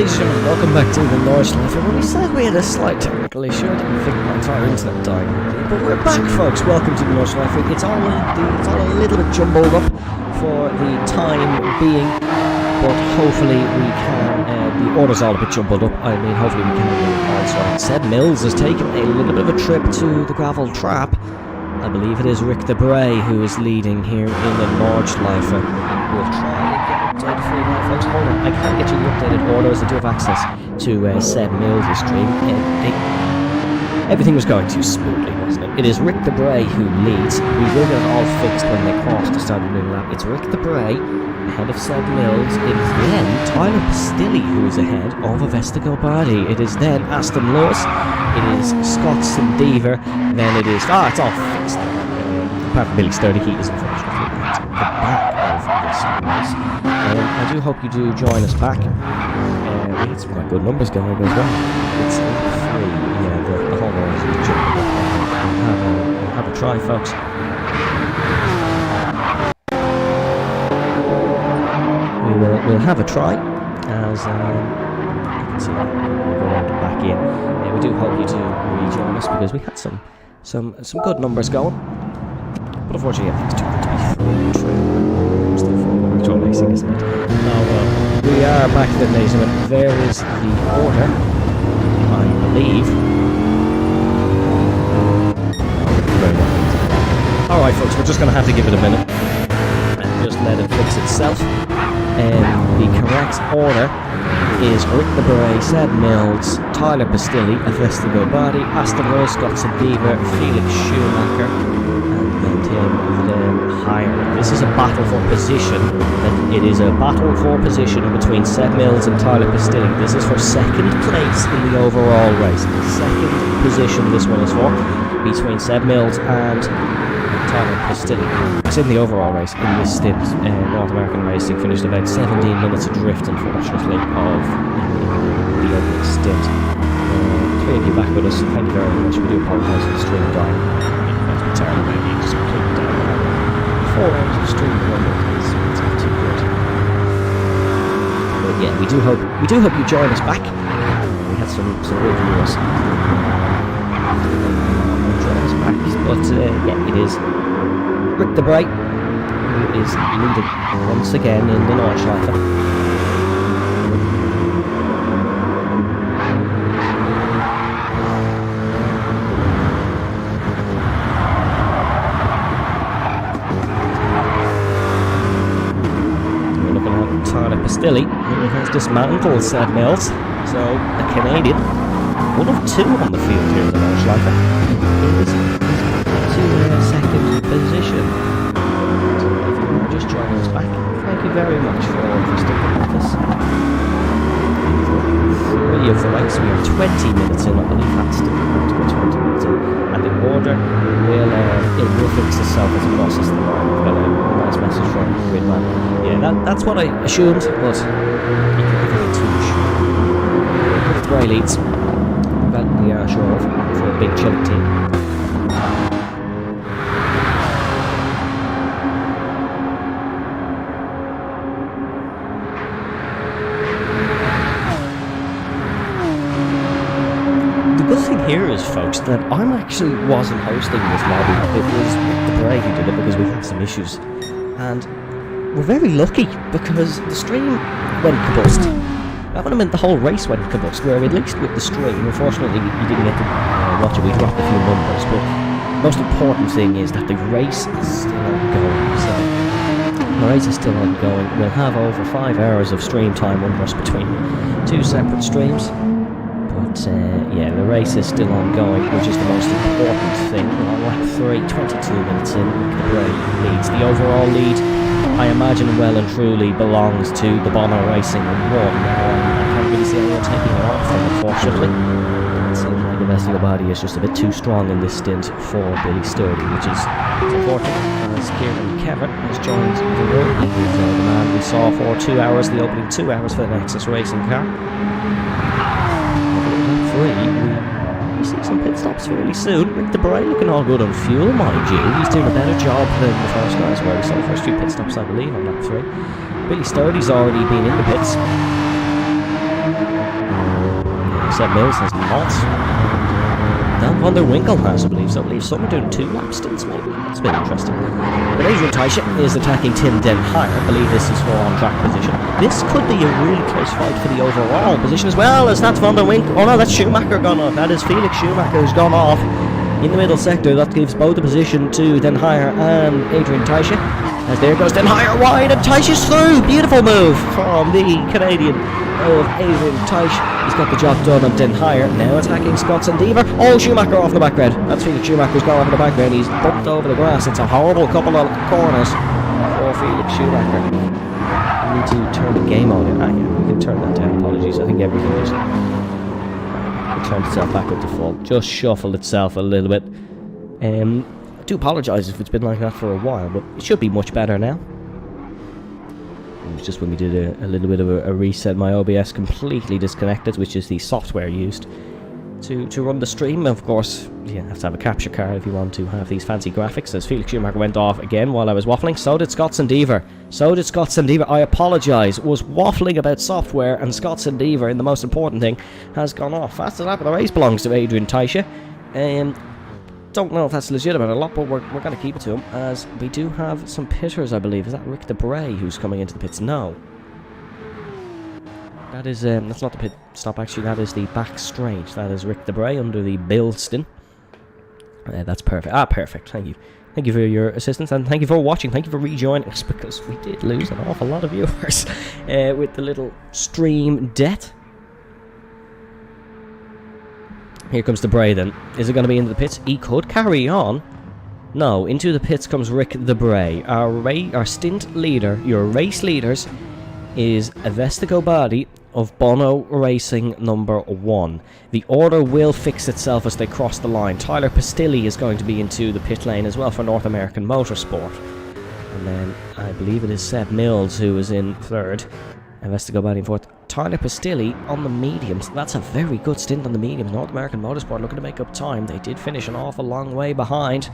ladies and gentlemen, welcome back to the Nurburgring. When we said we had a slight technical issue, I didn't think my entire internet died. But we're back, folks. Welcome to the Nurburgring. It's all a little bit jumbled up for the time being, but hopefully we can. The order's all a bit jumbled up. I mean, hopefully we can get it all sorted. Seb Mills has taken a little bit of a trip to the gravel trap. I believe it is Rick the Bray who is leading here in the Nurburgring. We'll try and get updated for you now, folks. Hold on, I can't get you the updated orders. I do have access to Seb Mills' stream. Everything was going too smoothly, wasn't it? It is Rick the Bray who leads. We will get it all fixed when they cross the start of the new lap. It's Rick the Bray ahead of Seb Mills. It is then Tyler Pastilli who is ahead of Avesta Gilbardi. It is then Aston Lewis. It is Scott Sindever. Then it is... it's all fixed. Apart from Billy Sturdy, he is unfortunately at the back of this race. I do hope you do join us back. We had some quite good numbers going as well. It's 3. Yeah, the whole race is jumping up. We'll have a try, folks. We'll have a try as you can see we're going back in. We do hope you do rejoin us because we had some good numbers going. But unfortunately, everything's too good to be true. It's still full of virtual racing, isn't it? Now, we are back then, ladies and gentlemen. There is the order, I believe. Alright, folks, we're just going to have to give it a minute and just let it fix itself. The correct order is Rick the Bray, Seb Mills, Tyler Pastilli, Avesta Gilbardi, Aston Lewis, Scott Sindever, Felix Schumacher, and then Tim Hire. This is a battle for position. It is a battle for position between Seb Mills and Tyler Pastilli. This is for second place in the overall race. Second position this one is for, between Seb Mills and Tyler Pastilli. It's in the overall race in this stint. North American Racing finished about 17 minutes adrift, unfortunately, of the opening stint. Three of you back with us, thank you very much. We do apologise for the stream dying. It's maybe just completely down. 4 hours of stream it's not too good. But yeah, we do hope you join us back. We had some good viewers. But yeah, it is Rick the Bray who is leading once again in the Nurburgring. We're looking at Tyler Pastilli, who has dismantled Seb Mills. So the Canadian, one of 2 on the field here in the Nurburgring. Second position. So if you were just joining us back, thank you very much for sticking with us. 3 of the race, we are 20 minutes in, I believe that's the 20 minutes in. And the order will fix itself as it crosses the line. We've got a nice message from Gridman. Yeah, that's what I assumed, but you could be very too sure. 3 leads. That we are sure of for a big chunk team. Here is, folks, that I actually wasn't hosting this lobby. It was Rick the Bray who did it because we had some issues, and we're very lucky because the stream went kabust. I mean, the whole race went kabust. Where at least with the stream, unfortunately, you didn't get to watch it. We dropped a few numbers, but the most important thing is that the race is still ongoing. So the race is still ongoing. We'll have over 5 hours of stream time under us between 2 separate streams. But yeah, the race is still ongoing, which is the most important thing. We're on lap 3, 22 minutes in. Rick the Bray leads. The overall lead, I imagine, well and truly belongs to the Bonner Racing 1. I can't really see anyone taking it off them, unfortunately. It seems like Avesta Gilbardi is just a bit too strong in this stint for Billy Sturdy, which is unfortunate, as Kieran Kevin has joined the room. He is the man we saw for 2 hours, the opening 2 hours for the Nexus Racing car. We see some pit stops fairly soon. Rick the Bray looking all good on fuel, mind you. He's doing a better job than the first guys were. We saw the first 2 pit stops, I believe, on lap 3. Billy Sturdy's already been in the pits. Seb Mills has not. Dan van der Winkel has, I believe. So I believe some are doing 2 lap stints, maybe. That's a bit interesting. But Adrian Teiche is attacking Tim Den Hire. I believe this is for on-track position. This could be a really close fight for the overall position as well, as that's van der Winkel. Oh no, that's Schumacher gone off. That is Felix Schumacher who's gone off in the middle sector. That gives both the position to Den Hire and Adrian Teiche. As there goes Den Hire wide, and Teiche's through. Beautiful move from the Canadian of Adrian Teiche. He's got the job done on Den Hire. Now attacking Scott Sandever. Oh, Schumacher off the back red. That's Felix Schumacher's gone off the back red. He's bumped over the grass. It's a horrible couple of corners for Felix Schumacher. We need to turn the game on. Yeah, we can turn that down. Apologies. I think everything just turned itself back up to full. Just shuffled itself a little bit. I do apologise if it's been like that for a while, but it should be much better now. It was just when we did a little bit of a reset, my OBS completely disconnected, which is the software used to run the stream. Of course, you have to have a capture card if you want to have these fancy graphics. As Felix Schumacher went off again while I was waffling, so did Scott Sandever. I apologise, was waffling about software, and Scott Sandever, in the most important thing, has gone off. Fastest lap of the race belongs to Adrian Teiche. Don't know if that's legitimate or not, but we're going to keep it to him, as we do have some pitters, I believe. Is that Rick Debray who's coming into the pits? No. That is, that's not the pit stop, actually. That is the back straight. That is Rick Debray under the Bilston. That's perfect. Ah, perfect. Thank you. Thank you for your assistance, and thank you for watching. Thank you for rejoining us, because we did lose an awful lot of viewers with the little stream debt. Here comes Debray then. Is it going to be into the pits? He could carry on. No, into the pits comes Rick Debray. Our stint leader, your race leaders, is Vestigo Badi of Bono Racing number 1. The order will fix itself as they cross the line. Tyler Pastilli is going to be into the pit lane as well for North American Motorsport. And then I believe it is Seb Mills who is in 3rd. Vestigo Badi in 4th. Tyler Pastilli on the mediums. That's a very good stint on the mediums. North American Motorsport looking to make up time. They did finish an awful long way behind.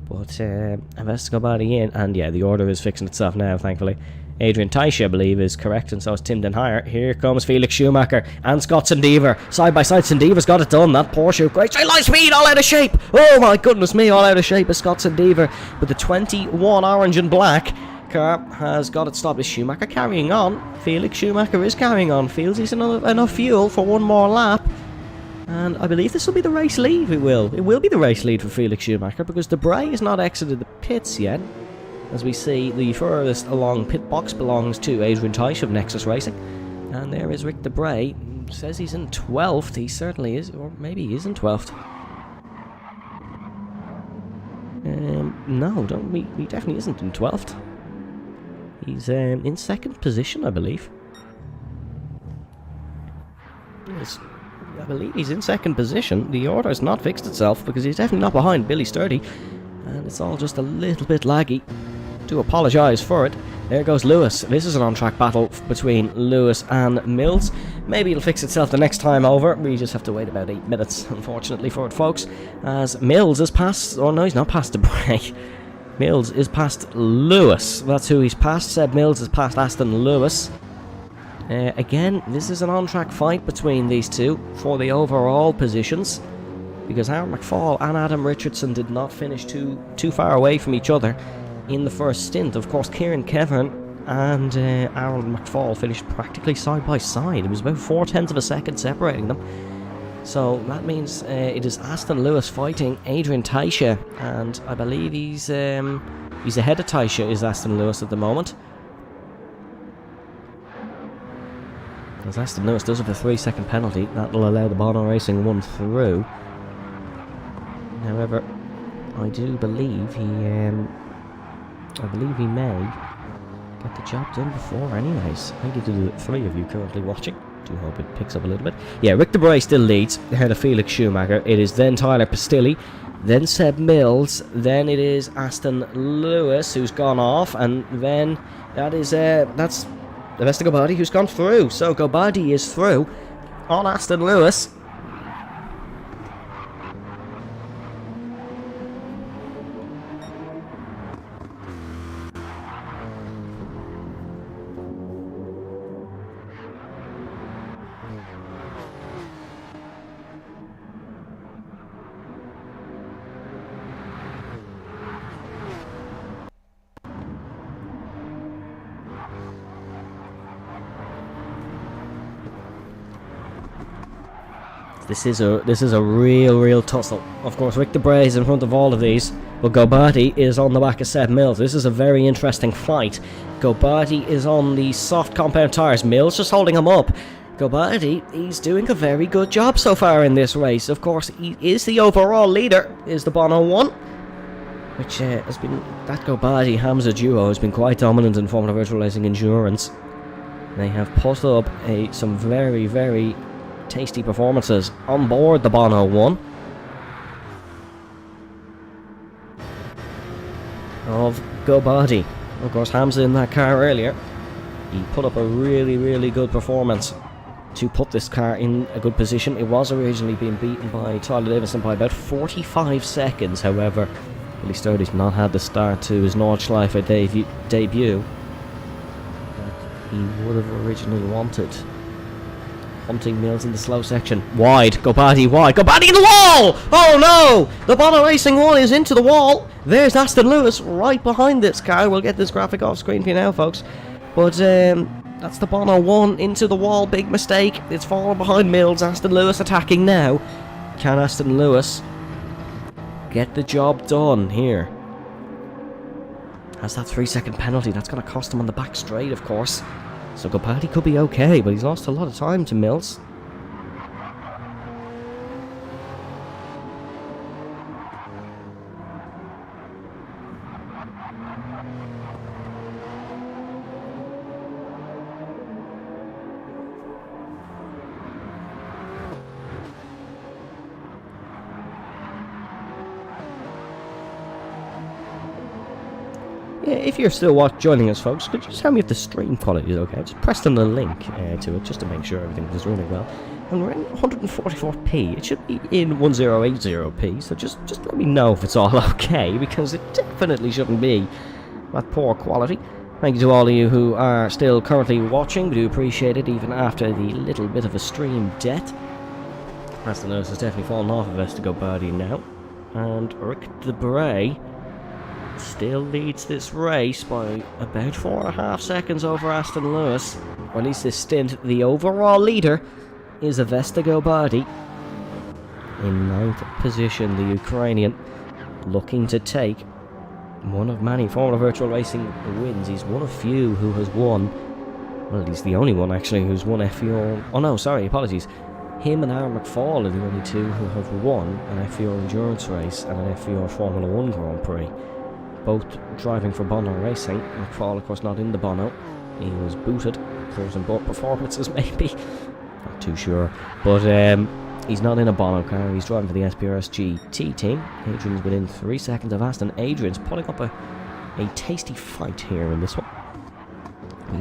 But Vestigo Badi in. And yeah, the order is fixing itself now, thankfully. Adrian Teiche, I believe, is correct, and so is Tim Den Hire. Here comes Felix Schumacher and Scott Sandever. Side by side, Sandever's got it done. That Porsche, great straight line speed, all out of shape. Oh my goodness me, all out of shape is Scott Sandever. But the 21 orange and black car has got it stopped. Is Schumacher carrying on? Felix Schumacher is carrying on. Feels he's enough fuel for one more lap. And I believe this will be the race lead. It will be the race lead for Felix Schumacher, because Debray has not exited the pits yet. As we see, the furthest along pit box belongs to Adrian Teiche of Nexus Racing. And there is Rick Debray. Says he's in 12th. He certainly is. Or maybe he is in 12th. No, he definitely isn't in 12th. He's in 2nd position, I believe. Yes, I believe he's in 2nd position. The order has not fixed itself, because he's definitely not behind Billy Sturdy. And it's all just a little bit laggy. Do apologise for it. There goes Lewis. This is an on-track battle between Lewis and Mills. Maybe it'll fix itself the next time over. We just have to wait about 8 minutes, unfortunately, for it, folks. As Mills is past... Oh, no, he's not past Debray. Mills is past Lewis. That's who he's past. Seb Mills is past Aston Lewis. Again, this is an on-track fight between these two for the overall positions, because Aaron McFall and Adam Richardson did not finish too far away from each other in the first stint. Of course, Kieran Kevin and Aaron McFall finished practically side by side. It was about 0.4 of a second separating them. So that means it is Aston Lewis fighting Adrian Teiche, and I believe he's ahead of Teiche, is Aston Lewis at the moment. As Aston Lewis does have a 3-second penalty, that will allow the Bono Racing one through. However, I do believe he may get the job done before anyways. Thank you to the 3 of you currently watching. Do hope it picks up a little bit. Yeah, Rick Debray still leads ahead of Felix Schumacher. It is then Tyler Pastilli, then Seb Mills, then it is Aston Lewis who's gone off, and then that's Vestigo Badi who's gone through. So Gobadi is through on Aston Lewis. This is a real tussle. Of course, Rick Debray is in front of all of these, but Gobati is on the back of Seb Mills. This is a very interesting fight. Gobati is on the soft compound tyres. Mills just holding him up. Gobati, he's doing a very good job so far in this race. Of course, he is the overall leader, is the Bono 1. Which has been... That Gobati-Hamza duo has been quite dominant in Formula Virtual Racing Endurance. They have put up some very, very tasty performances on board the Bono 1 of Gobati. Of course, Hamza in that car earlier, he put up a really good performance to put this car in a good position. It was originally being beaten by Tyler Davison by about 45 seconds, however, Billy Sturdy's not had the start to his Nordschleife debut that he would have originally wanted. Hunting Mills in the slow section. Wide. Gobati wide. Gobati in the wall! Oh no! The Bono Racing 1 is into the wall. There's Aston Lewis right behind this car. We'll get this graphic off screen for you now, folks. But that's the Bono 1 into the wall. Big mistake. It's fallen behind Mills. Aston Lewis attacking now. Can Aston Lewis get the job done here? Has that 3-second penalty. That's going to cost him on the back straight, of course. So Gobati could be okay, but he's lost a lot of time to Mills. Yeah, if you're still joining us, folks, could you just tell me if the stream quality is okay? I just pressed on the link to it just to make sure everything is running well. And we're in 144p. It should be in 1080p, so just let me know if it's all okay, because it definitely shouldn't be that poor quality. Thank you to all of you who are still currently watching. We do appreciate it, even after the little bit of a stream debt. Aston Lewis has definitely fallen off of Gobati now. And Rick Debray still leads this race by about 4.5 seconds over Aston Lewis. Or at least this stint. The overall leader is Gobati. In 9th position, the Ukrainian, looking to take one of many Formula Virtual Racing wins. He's one of few who has won. Well, he's the only one actually who's won FVR. Oh no, sorry, apologies. Him and Aaron McFall are the only two who have won an FVR endurance race and an FVR Formula 1 Grand Prix. Both driving for Bono Racing. McFall, of course, not in the Bono. He was booted for some performances, maybe. Not too sure. But he's not in a Bono car. He's driving for the SPRS GT team. Adrian's within 3 seconds of Aston. Adrian's pulling up a tasty fight here in this one.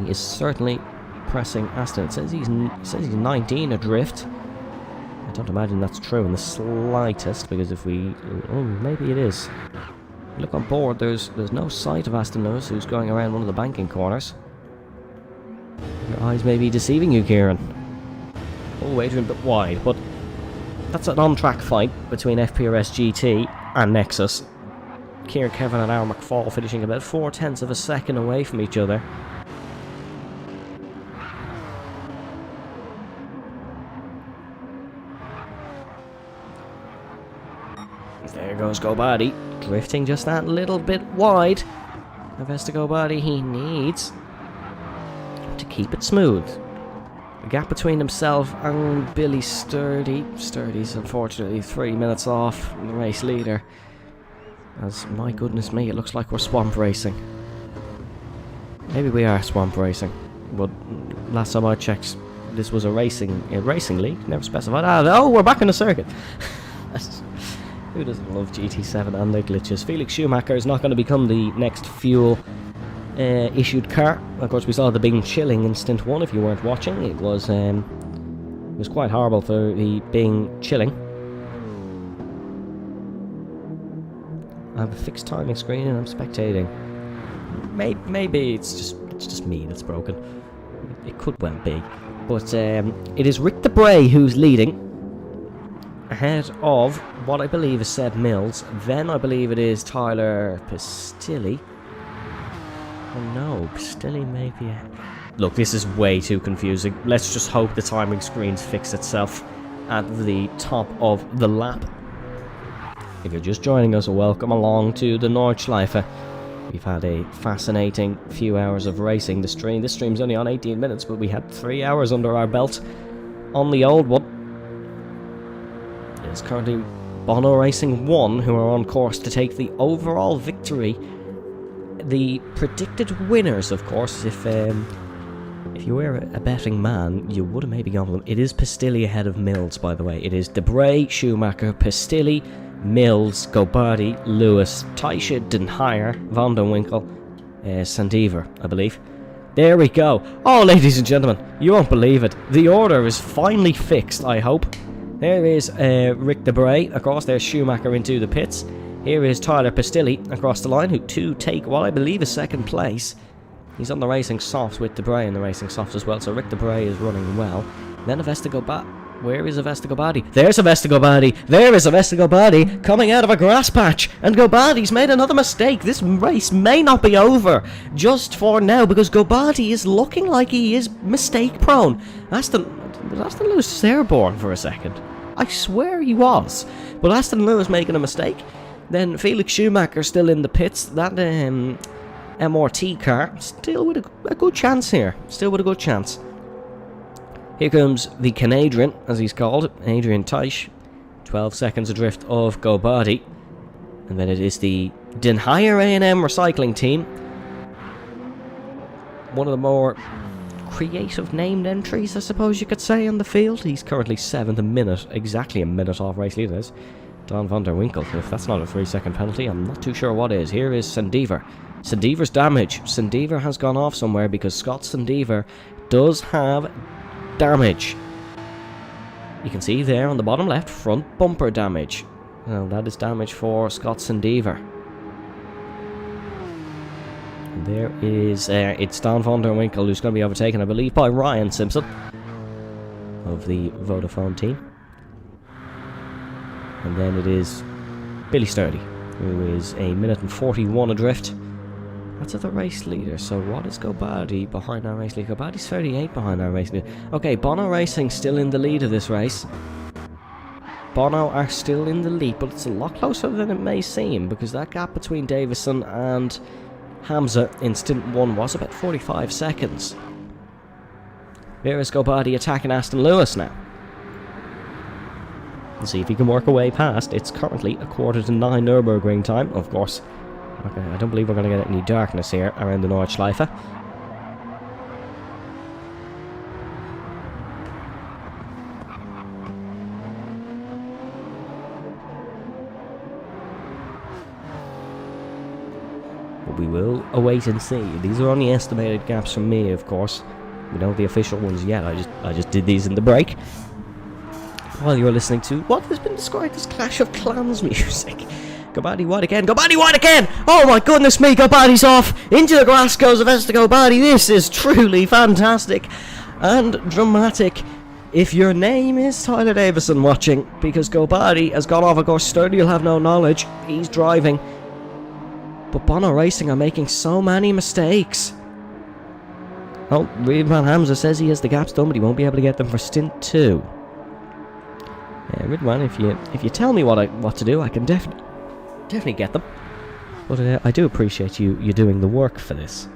He is certainly pressing Aston. It says he's 19 adrift. I don't imagine that's true in the slightest, because if we... Oh, maybe it is. Look on board, there's no sight of Aston Lewis, who's going around one of the banking corners. Your eyes may be deceiving you, Kieran. Oh, Adrian, a bit wide, but that's an on-track fight between FPRS GT and Nexus. Kieran Kevin and Aaron McFall finishing about 0.4 of a second away from each other. There goes Gobati, drifting just that little bit wide. Gobati, he needs to keep it smooth. The gap between himself and Billy Sturdy. Sturdy's unfortunately 3 minutes off the race leader. As, my goodness me, it looks like we're swamp racing. Maybe we are swamp racing, but last time I checked, this was a racing league. Never specified. Oh, we're back in the circuit. Who doesn't love GT7 and their glitches? Felix Schumacher is not going to become the next fuel issued car. Of course, we saw the big chilling in Stint 1 if you weren't watching. It was quite horrible for the Bing chilling. I have a fixed timing screen and I'm spectating. Maybe it's just me that's broken. It could well be. But it is Rick Debray who's leading, ahead of what I believe is Seb Mills. Then I believe it is Tyler Pistilli. Oh no, Pistilli maybe. Look, this is way too confusing. Let's just hope the timing screens fix itself. at the top of the lap. If you're just joining us, welcome along to the Nordschleife. We've had a fascinating few hours of racing. This stream's only on 18 minutes, but we had 3 hours under our belt on the old one. It's currently Bono Racing 1 who are on course to take the overall victory. The predicted winners, of course, if you were a betting man, you would have maybe gone with them. It is Pistilli ahead of Mills, by the way. It is Debray, Schumacher, Pistilli, Mills, Gobardi, Lewis, Taisha, Den Heyer, Van den Winkel, Sandiver, I believe. There we go. Oh, ladies and gentlemen, you won't believe it. The order is finally fixed, I hope. There is Rick Debray across. There's Schumacher into the pits. Here is Tyler Pistilli across the line, who take what I believe is second place. He's on the racing softs with Debray in the racing softs as well, so Rick Debray is running well. Then Avesta Gobardi. Where is Avesta Gobardi? There's Avesta Gobardi! There is Avesta Gobardi coming out of a grass patch! And Gobardi's made another mistake! This race may not be over just for now, because Gobardi is looking like he is mistake prone. Was Aston Lewis airborne for a second? I swear he was. But Aston Lewis making a mistake. Then Felix Schumacher still in the pits. That MRT car still with a good chance here. Still with a good chance. Here comes the Canadian, as he's called, Adrian Teisch. 12 seconds adrift of Gobardi. And then it is the Den Heyer A&M recycling team. One of the more creative named entries, I suppose you could say, on the field. He's currently 7th, exactly a minute off race leaders. Don van der Winkel. If that's not a 3-second penalty, I'm not too sure what is. Here is Sandiver. Sandiver's damage. Sandiver has gone off somewhere because Scott Sandiver does have damage. You can see there on the bottom left, front bumper damage. Well, that is damage for Scott Sandiver. And there is, it's Don van der Winkel who's going to be overtaken, I believe, by Ryan Simpson of the Vodafone team. And then it is Billy Sturdy, who is a minute and 41 adrift. That's at the race leader, so what is Gobardi behind our race leader? Gobardi's 38 behind our race leader. Okay, Bono Racing still in the lead of this race. Bono are still in the lead, but it's a lot closer than it may seem, because that gap between Davison and Hamza in stint 1 was about 45 seconds. There is Gobardi attacking Aston Lewis now. Let's see if he can work away past. It's currently 8:45 Nurburgring time, of course. Okay, I don't believe we're going to get any darkness here around the Nordschleife. But we will await and see. These are only estimated gaps from me, of course. We don't have the official ones yet. I just did these in the break. While you're listening to what has been described as Clash of Clans music. Gobardi wide again. Gobardi wide again! Oh my goodness me, Gobardi's off! Into the grass goes Avesta Gobardi. This is truly fantastic and dramatic. If your name is Tyler Davison watching, because Gobardi has gone off, of course, Sturdy will have no knowledge. He's driving. But Bono Racing are making so many mistakes. Oh, Reid Van Hamza says he has the gaps done, but he won't be able to get them for stint 2. Ridwan, if you tell me what to do, I can definitely get them. But I do appreciate you doing the work for this.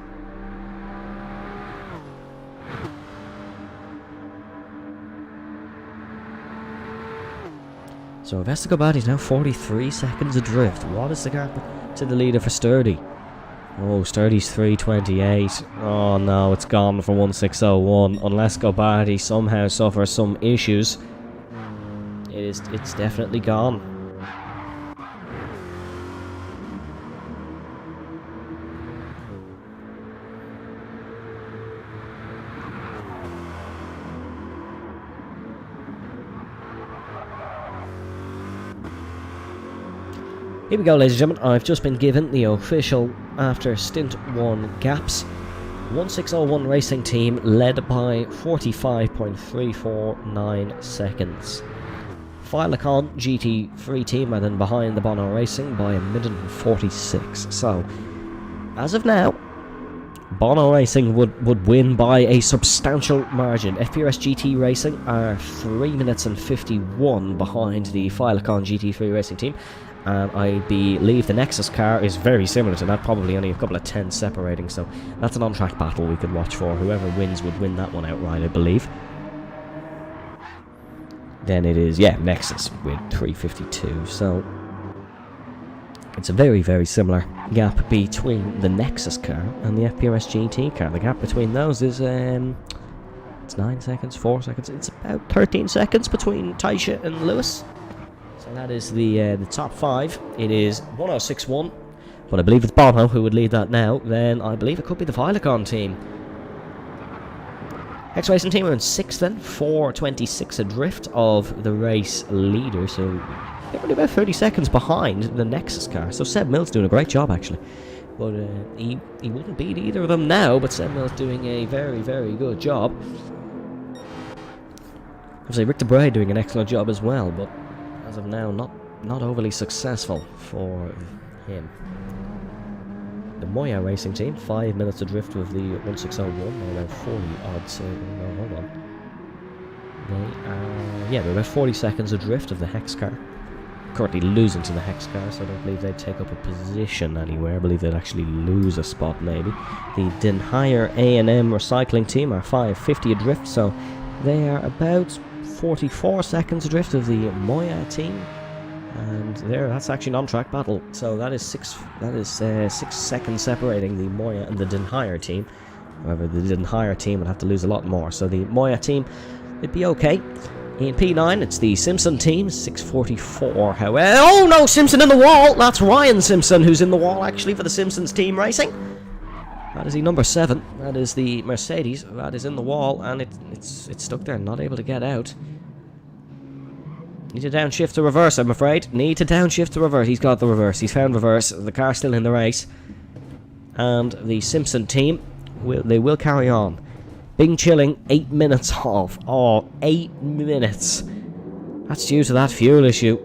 So Avesta Gobardi is now 43 seconds adrift. What is the gap to the leader for Sturdy? Oh, Sturdy's 3:28. Oh no, it's gone for 1601. Unless Gobardi somehow suffers some issues, it's definitely gone. Here we go, ladies and gentlemen. I've just been given the official after stint 1 gaps. 1601 Racing Team led by 45.349 seconds. Filacon GT3 team are then behind the Bono Racing by 1:46. So, as of now, Bono Racing would win by a substantial margin. FPRS GT Racing are 3 minutes and 51 behind the Filecon GT3 Racing team. And I believe the Nexus car is very similar to that, probably only a couple of tenths separating. So that's an on-track battle we could watch for. Whoever wins would win that one outright, I believe. Then it is, yeah, Nexus with 352. So it's a very, very similar gap between the Nexus car and the FPRS GT car. The gap between those is, it's 9 seconds, 4 seconds. It's about 13 seconds between Taisha and Lewis. So that is the top 5. It is 1061, but I believe it's Bono who would lead that now. Then I believe it could be the Filecon team. Hex Racing team are in 6th then, 4:26 adrift of the race leader. So they're only about 30 seconds behind the Nexus car. So Seb Mills doing a great job actually. But he wouldn't beat either of them now, but Seb Mills doing a very, very good job. Obviously Rick DeBray doing an excellent job as well, but as of now not overly successful for him. The Moya Racing team, 5 minutes adrift of the 1601, they're about 40 odds. No, hold on. They're about 40 seconds adrift of the Hex car. Currently losing to the Hex car, so I don't believe they'd take up a position anywhere. I believe they'd actually lose a spot maybe. The Den Hire A&M Recycling team are 550 adrift, so they are about 44 seconds adrift of the Moya team. And that's actually an on-track battle. So that is 6 seconds separating the Moya and the Den Hire team. However, the Den Hire team would have to lose a lot more. So the Moya team, it'd be okay. In P9, it's the Simpson team, 644. However, oh no, Simpson in the wall. That's Ryan Simpson who's in the wall actually for the Simpsons team racing. That is the number 7. That is the Mercedes. That is in the wall, and it's stuck there, not able to get out. Need to downshift to reverse, I'm afraid. Need to downshift to reverse. He's got the reverse. He's found reverse. The car's still in the race. And the Simpson team, will carry on. Bing Chilling, 8 minutes off. Oh, 8 minutes. That's due to that fuel issue.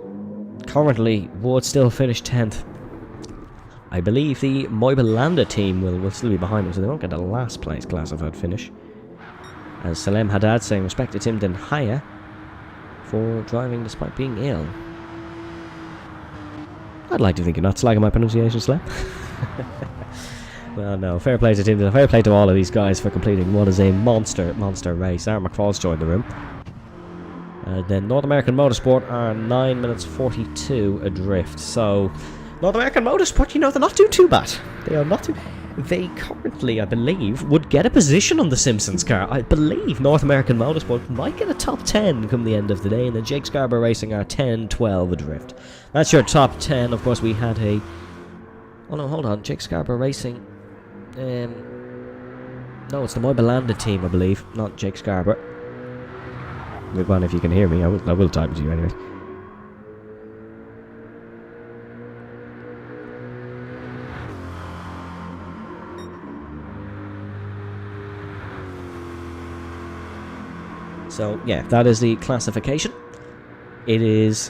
Currently, would still finish 10th. I believe the Moibalanda team will still be behind them, so they won't get a last place classified finish. As Salem Haddad saying, respect to Tim Den Haya for driving despite being ill. I'd like to think you're not slagging my pronunciation, Salem. Well, no, fair play to Tim, fair play to all of these guys for completing what is a monster race. Aaron McFall's joined the room. Then North American Motorsport are 9 minutes 42 adrift. So, North American Motorsport, you know, they're not doing too bad. They are not too... They currently, I believe, would get a position on the Simpsons car. I believe North American Motorsport might get a top 10 come the end of the day, and then Jake Scarborough Racing are 10-12 adrift. That's your top 10. Of course, we had a... Oh no, hold on. Jake Scarborough Racing... No, it's the Moibalanda team, I believe, not Jake Scarborough. Good one, if you can hear me. I will type it to you anyway. So, yeah, that is the classification. It is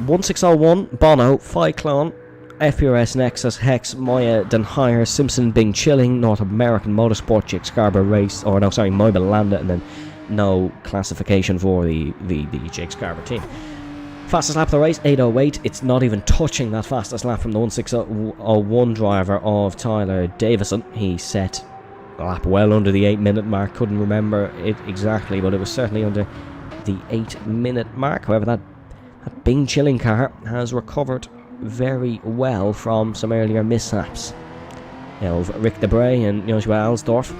1601, Bono, Cyclone, FPRS, Nexus, Hex, Moya, Den Hire, Simpson, Bing Chilling, North American Motorsport, Jake Scarborough Race, or no, sorry, Moibalanda, and then no classification for the Jake Scarborough team. Fastest lap of the race, 8:08. It's not even touching that fastest lap from the 1601 driver of Tyler Davison. He set a lap well under the 8-minute mark. Couldn't remember it exactly, but it was certainly under the 8-minute mark. However, that Bing Chilling car has recovered very well from some earlier mishaps of Rick DeBray and Joshua Alsdorf.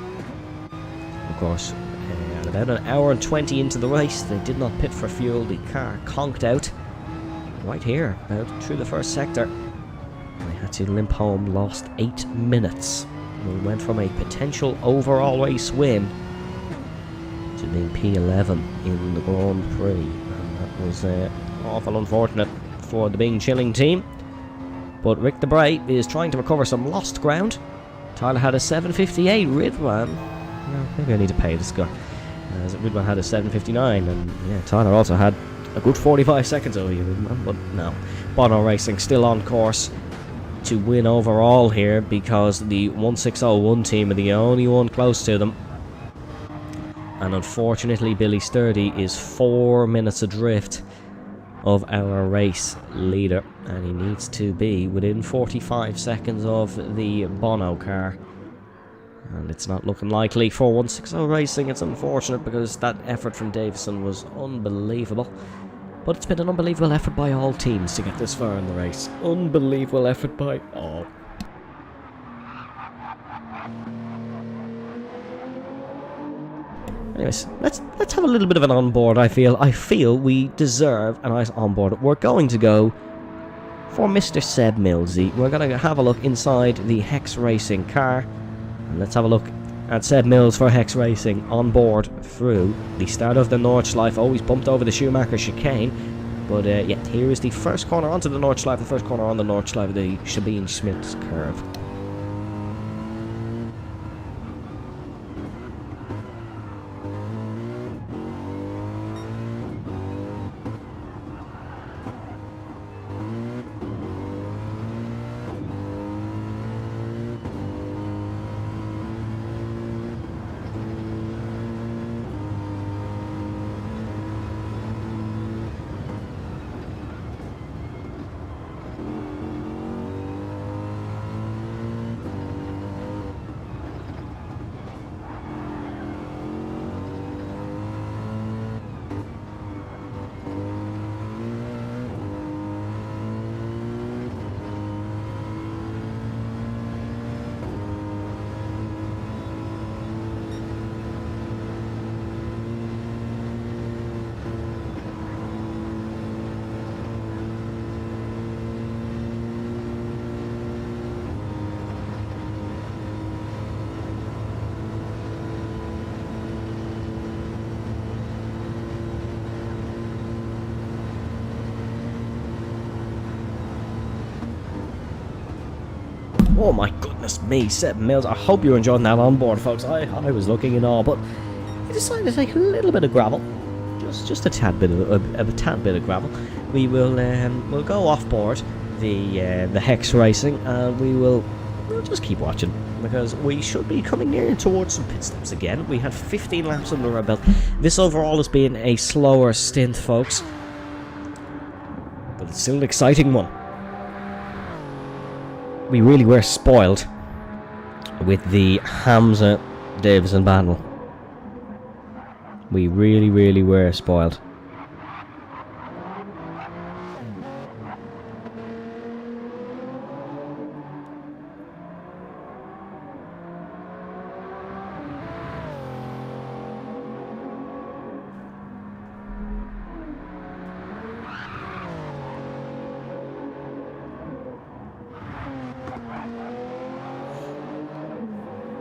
Of course, at about an hour and 20 into the race, they did not pit for fuel. The car conked out right here, about through the first sector. They had to limp home, lost 8 minutes. We went from a potential overall race win to being P11 in the Grand Prix, and that was awful unfortunate for the Bing Chilling team. But Rick DeBray is trying to recover some lost ground. Tyler had a 7:58. Ridwan, well, maybe I need to pay this guy. As Ridwan had a 7:59, and yeah, Tyler also had a good 45 seconds over you, Ridwan, but no. Bono Racing still on course to win overall here, because the 1601 team are the only one close to them. And unfortunately, Billy Sturdy is 4 minutes adrift of our race leader, and he needs to be within 45 seconds of the Bono car. And it's not looking likely for 160 Racing. It's unfortunate because that effort from Davison was unbelievable. But it's been an unbelievable effort by all teams to get this far in the race. Unbelievable effort by all. Anyways, let's have a little bit of an onboard. I feel we deserve a nice onboard. We're going to go for Mr. Seb Millsy. We're going to have a look inside the Hex Racing car. And let's have a look at Seb Mills for Hex Racing on board through the start of the Nordschleife. Always bumped over the Schumacher chicane. But yeah, here is the first corner onto the Nordschleife. The first corner on the Nordschleife, the Sabine-Schmitz curve. Oh my goodness me, Seb Mills. I hope you're enjoying that on board, folks. I was looking in awe, but I decided to take a little bit of gravel. Just a tad bit of gravel. We will we'll go off board the Hex Racing, and we'll just keep watching, because we should be coming near towards some pit stops again. We had 15 laps under our belt. This overall has been a slower stint, folks, but it's still an exciting one. We really were spoiled with the Hamza-Davison battle. We really were spoiled.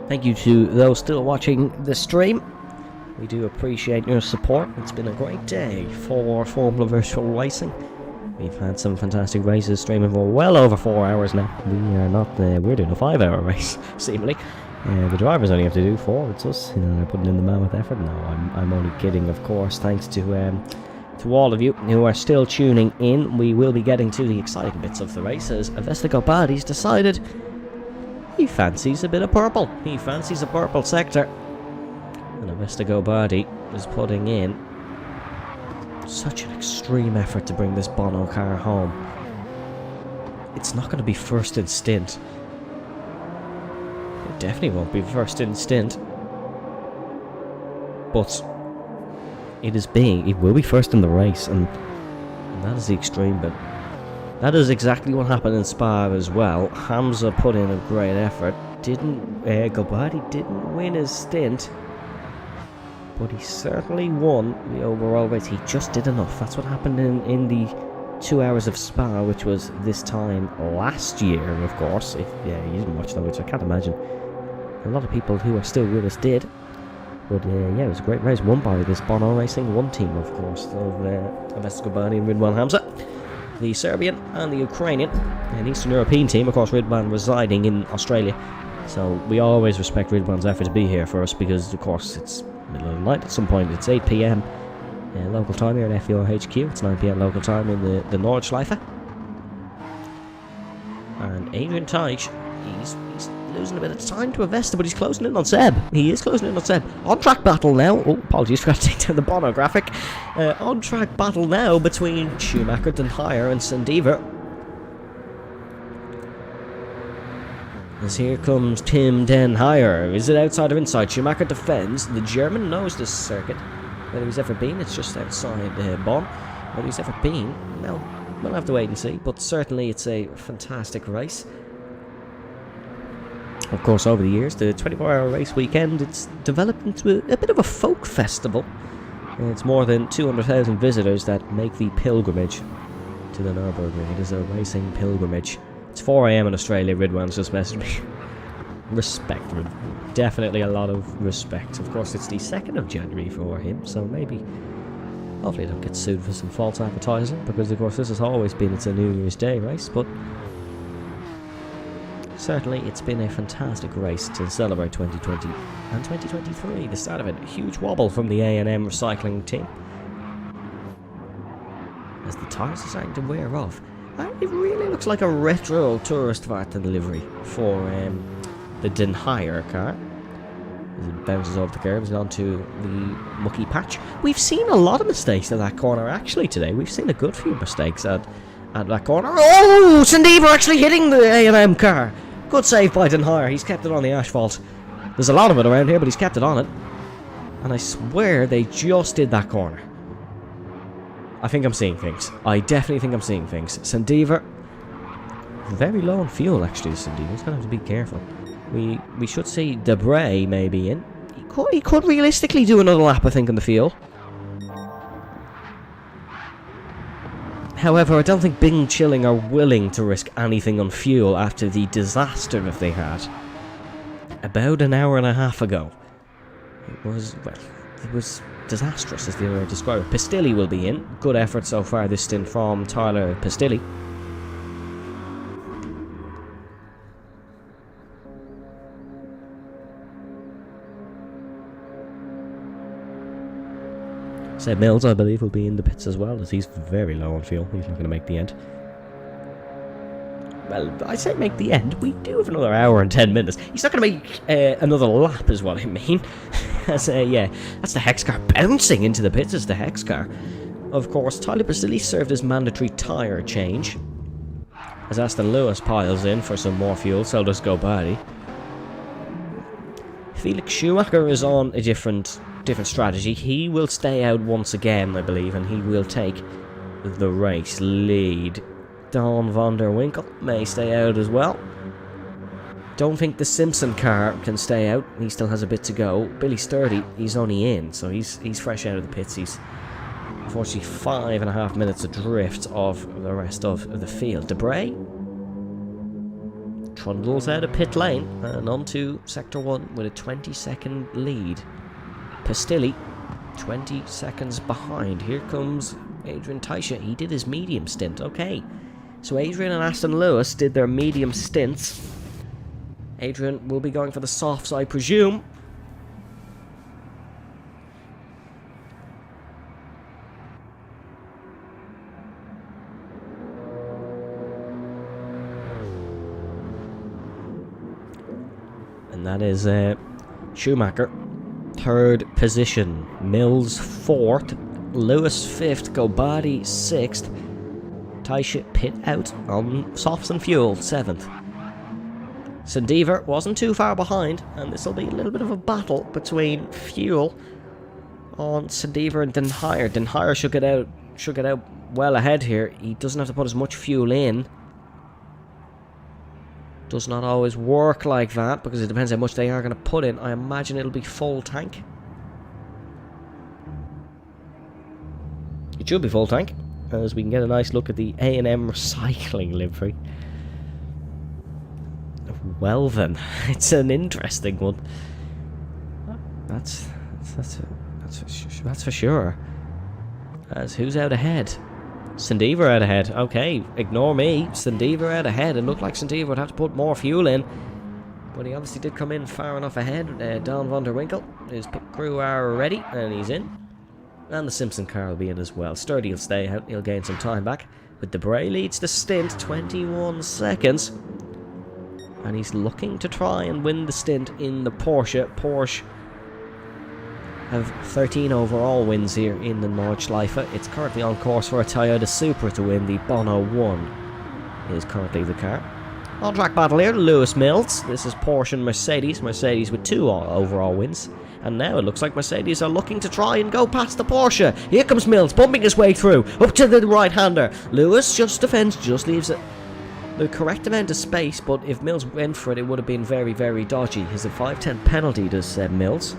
Thank you to those still watching the stream. We do appreciate your support. It's been a great day for Formula Virtual Racing. We've had some fantastic races streaming for well over 4 hours now. We are not, we're doing a 5-hour race, seemingly. The drivers only have to do 4, it's us. You know, they're putting in the mammoth effort. No, I'm only kidding, of course. Thanks to all of you who are still tuning in. We will be getting to the exciting bits of the race as Vestagopardi's decided he fancies a bit of purple. He fancies a purple sector. And Vestagopardi is putting in such an extreme effort to bring this Bono car home. It's not going to be first in stint. It definitely won't be first in stint. But it will be first in the race, and that is the extreme bit. That is exactly what happened in Spa as well. Hamza put in a great effort. Gopardi didn't win his stint, but he certainly won the overall race. He just did enough. That's what happened in the 2 hours of Spa, which was this time last year, of course. You didn't watch that, which I can't imagine a lot of people who are still with us did. But yeah, it was a great race, won by this Bono Racing 1 team, of course, of Vestagopardi and Ridwan Hamza. The Serbian and the Ukrainian, an Eastern European team, of course, Ridwan residing in Australia. So we always respect Ridwan's effort to be here for us, because, of course, it's middle of the night at some point. It's 8 p.m. Local time here at FER HQ. It's 9 p.m. local time in the Nordschleife. And Adrian Teich, he's losing a bit of time to Avesta, but he's closing in on Seb. He is closing in on Seb. On-track battle now. Oh, apologies, forgot to take down the Bono graphic. On-track battle now between Schumacher, Den Hire, and Sendiver. As here comes Tim Den Hire. Is it outside or inside? Schumacher defends. The German knows this circuit. Whether he's ever been, it's just outside Bonn. Whether he's ever been, well, we'll have to wait and see. But certainly it's a fantastic race. Of course, over the years, the 24-hour race weekend, it's developed into a bit of a folk festival. It's more than 200,000 visitors that make the pilgrimage to the Nurburgring. It is a racing pilgrimage. It's 4 AM in Australia. Ridwan's just messaged me. Respect, definitely a lot of respect. Of course, it's the 2nd of January for him, so maybe, hopefully, I don't get sued for some false advertising, because of course this has always been it's a New Year's Day race, but certainly it's been a fantastic race to celebrate 2020 and 2023. The start of it, a huge wobble from the A&M recycling team as the tyres are starting to wear off. It really looks like a retro tourist Vartan delivery for the Den Hire car. As it bounces off the curbs and onto the mucky patch. We've seen a lot of mistakes at that corner actually today. We've seen a good few mistakes at that corner. Oh, Sendiver actually hitting the A&M car. Good save by Den Hire. He's kept it on the asphalt. There's a lot of it around here, but he's kept it on it. And I swear they just did that corner. I think I'm seeing things. I definitely think I'm seeing things. Sendiver, very low on fuel actually. Sendiver's gonna have to be careful. We should see Debray maybe in. He could realistically do another lap, I think, on the fuel. However, I don't think Bing Chilling are willing to risk anything on fuel after the disaster that they had about an hour and a half ago. It was disastrous, as the other way to describe it. Pistilli will be in. Good effort so far this stint from Tyler Pistilli. Seb Mills, I believe, will be in the pits as well, as he's very low on fuel. He's not going to make the end. Well, I say make the end. We do have another hour and 10 minutes. He's not going to make another lap, is what I mean. Yeah, that's the Hex car bouncing into the pits. It's the Hex car. Of course, Tyler Basili served as mandatory tyre change. As Aston Lewis piles in for some more fuel, so does Gobadi. Felix Schumacher is on a different strategy. He will stay out once again, I believe, and he will take the race lead. Don van der Winkel may stay out as well. Don't think the Simpson car can stay out. He still has a bit to go. Billy Sturdy, he's only in, so he's fresh out of the pits. He's unfortunately 5.5 minutes adrift of the rest of the field. Debray trundles out of pit lane and onto Sector 1 with a 20-second lead. Pistilli, 20 seconds behind. Here comes Adrian Teich. He did his medium stint. Okay. So Adrian and Aston Lewis did their medium stints. Adrian will be going for the softs, I presume. And that is Schumacher. 3rd position. Mills 4th. Lewis 5th. Gobadi 6th. Teich pit out on softs and fuel 7th. Sendiver wasn't too far behind, and this will be a little bit of a battle between fuel on Sendiver and Den Hire. Den Hire should get out well ahead here. He doesn't have to put as much fuel in. Does not always work like that, because it depends how much they are going to put in. I imagine it'll be full tank. It should be full tank, as we can get a nice look at the A&M recycling livery. Well then, it's an interesting one. That's for sure. As who's out ahead? Sendiver out ahead. Okay, ignore me. Sendiver out ahead. It looked like Sendiver would have to put more fuel in, but he obviously did come in far enough ahead. Don van der Winkel, his pit crew are ready, and he's in. And the Simpson car will be in as well. Sturdy will stay out. He'll gain some time back. But Debray leads the stint, 21 seconds. and he's looking to try and win the stint in the Porsche. Porsche have 13 overall wins here in the Nordschleife. It's currently on course for a Toyota Supra to win. The Bono 1 is currently the car. On track battle here, Lewis Mills. This is Porsche and Mercedes. Mercedes with 2 overall wins. And now it looks like Mercedes are looking to try and go past the Porsche. Here comes Mills, bumping his way through. Up to the right-hander. Lewis just defends, just leaves it the correct amount of space, but if Mills went for it, it would have been very, very dodgy. He's a 5-10 penalty, does Mills.